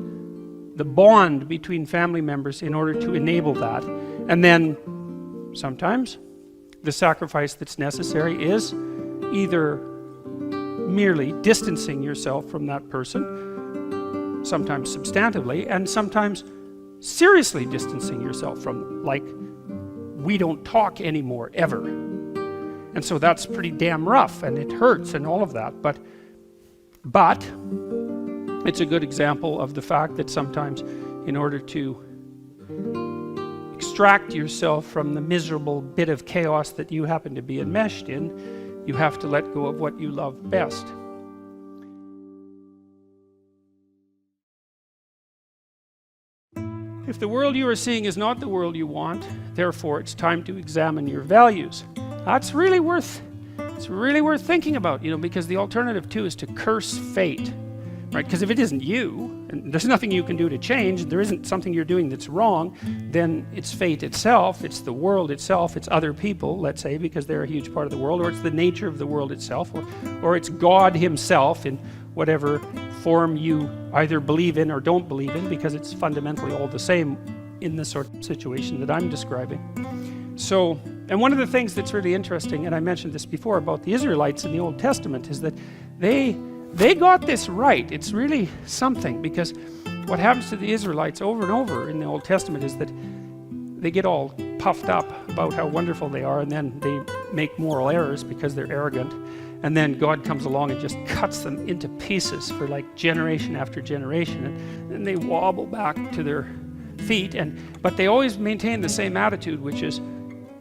bond between family members in order to enable that. And then sometimes the sacrifice that's necessary is either merely distancing yourself from that person, sometimes substantively, and sometimes seriously distancing yourself from them, like, we don't talk anymore, ever. And so that's pretty damn rough, and it hurts and all of that, but it's a good example of the fact that sometimes, in order to extract yourself from the miserable bit of chaos that you happen to be enmeshed in, you have to let go of what you love best. If the world you are seeing is not the world you want, therefore it's time to examine your values. That's really worth thinking about, because the alternative too is to curse fate. Right? Because if it isn't you, and there's nothing you can do to change, there isn't something you're doing that's wrong, then it's fate itself, it's the world itself, it's other people, let's say, because they're a huge part of the world, or it's the nature of the world itself, or it's God himself in whatever form you either believe in or don't believe in, because it's fundamentally all the same in the sort of situation that I'm describing. So, and one of the things that's really interesting, and I mentioned this before about the Israelites in the Old Testament, is that they got this right. It's really something, because what happens to the Israelites over and over in the Old Testament is that they get all puffed up about how wonderful they are, and then they make moral errors because they're arrogant, and then God comes along and just cuts them into pieces for like generation after generation, and then they wobble back to their feet, but they always maintain the same attitude, which is,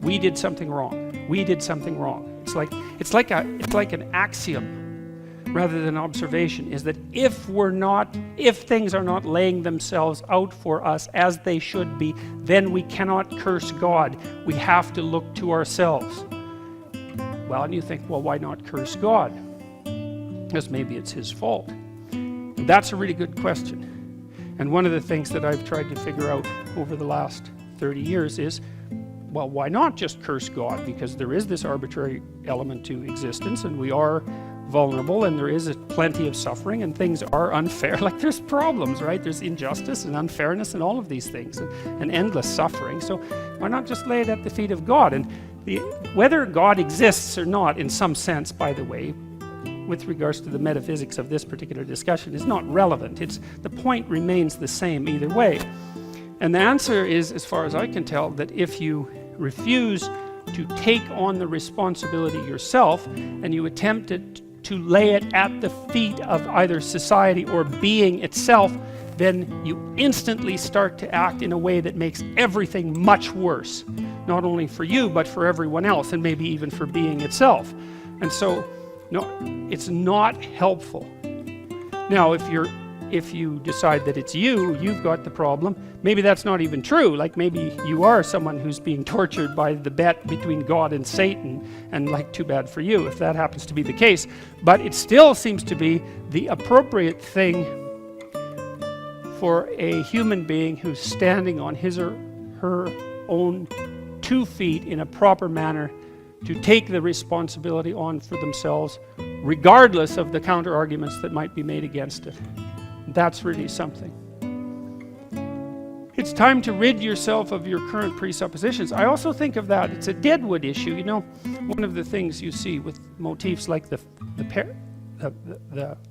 we did something wrong. We did something wrong. It's like an axiom rather than observation, is that if things are not laying themselves out for us as they should be, then we cannot curse God. We have to look to ourselves. Well, and you think, well, why not curse God? Because maybe it's his fault. And that's a really good question. And one of the things that I've tried to figure out over the last 30 years is, well, why not just curse God? Because there is this arbitrary element to existence, and we are vulnerable, and there is plenty of suffering, and things are unfair. Like, there's problems, right? There's injustice and unfairness and all of these things, and endless suffering. So why not just lay it at the feet of God? And whether God exists or not, in some sense, by the way, with regards to the metaphysics of this particular discussion, is not relevant. The point remains the same either way. And the answer is, as far as I can tell, that if you refuse to take on the responsibility yourself, and you attempt to lay it at the feet of either society or being itself, then you instantly start to act in a way that makes everything much worse, not only for you, but for everyone else, and maybe even for being itself. And so, no, it's not helpful. Now, if you decide that it's you've got the problem, maybe that's not even true. Like, maybe you are someone who's being tortured by the bet between God and Satan, and like, too bad for you if that happens to be the case. But it still seems to be the appropriate thing for a human being who's standing on his or her own 2 feet in a proper manner to take the responsibility on for themselves, regardless of the counter-arguments that might be made against it. That's really something. It's time to rid yourself of your current presuppositions. I also think of that. It's a deadwood issue. You know, one of the things you see with motifs like the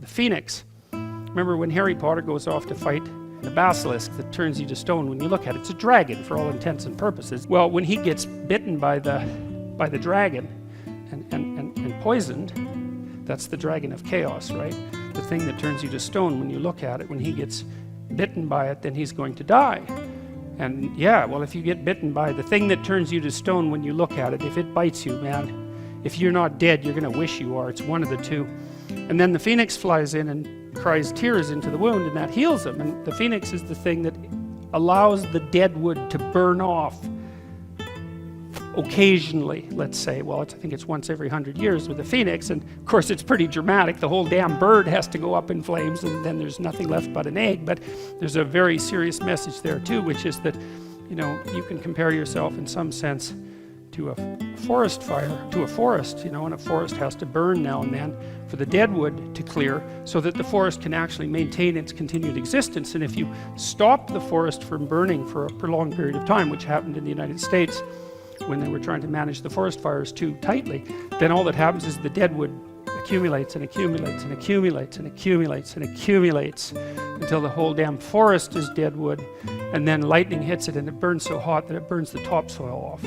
phoenix. Remember when Harry Potter goes off to fight the basilisk that turns you to stone when you look at it? It's a dragon for all intents and purposes. Well, when he gets bitten by the dragon and poisoned, that's the dragon of chaos, right? The thing that turns you to stone when you look at it. When he gets bitten by it, then he's going to die. And yeah, well, if you get bitten by the thing that turns you to stone when you look at it, if it bites you, man, if you're not dead, you're going to wish you are. It's one of the two. And then the phoenix flies in and cries tears into the wound, and that heals him. And the phoenix is the thing that allows the dead wood to burn off occasionally, let's say. Well, I think it's once every 100 years with a phoenix, and of course it's pretty dramatic. The whole damn bird has to go up in flames, and then there's nothing left but an egg. But there's a very serious message there too, which is that, you know, you can compare yourself in some sense to a forest fire, to a forest, you know, and a forest has to burn now and then for the dead wood to clear so that the forest can actually maintain its continued existence. And if you stop the forest from burning for a prolonged period of time, which happened in the United States when they were trying to manage the forest fires too tightly, then all that happens is the dead wood accumulates and accumulates and accumulates and accumulates and accumulates until the whole damn forest is dead wood, and then lightning hits it and it burns so hot that it burns the topsoil off.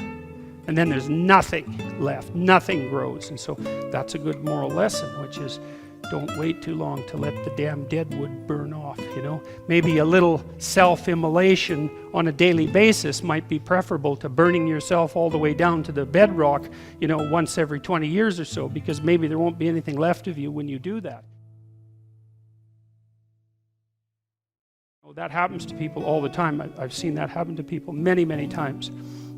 And then there's nothing left, nothing grows. And so that's a good moral lesson, which is don't wait too long to let the damn deadwood burn off, you know. Maybe a little self-immolation on a daily basis might be preferable to burning yourself all the way down to the bedrock, you know, once every 20 years or so, because maybe there won't be anything left of you when you do that. That happens to people all the time. I've seen that happen to people many, many times.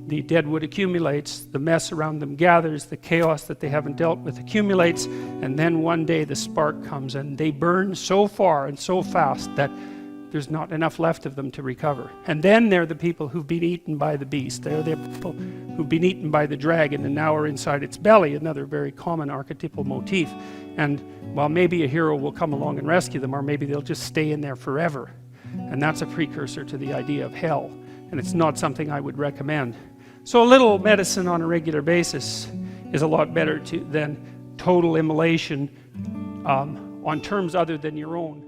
The deadwood accumulates, the mess around them gathers, the chaos that they haven't dealt with accumulates, and then one day the spark comes and they burn so far and so fast that there's not enough left of them to recover. And then they're the people who've been eaten by the beast. They're the people who've been eaten by the dragon and now are inside its belly, another very common archetypal motif. And while maybe a hero will come along and rescue them, or maybe they'll just stay in there forever. And that's a precursor to the idea of hell. And it's not something I would recommend. So a little medicine on a regular basis is a lot better than total immolation on terms other than your own.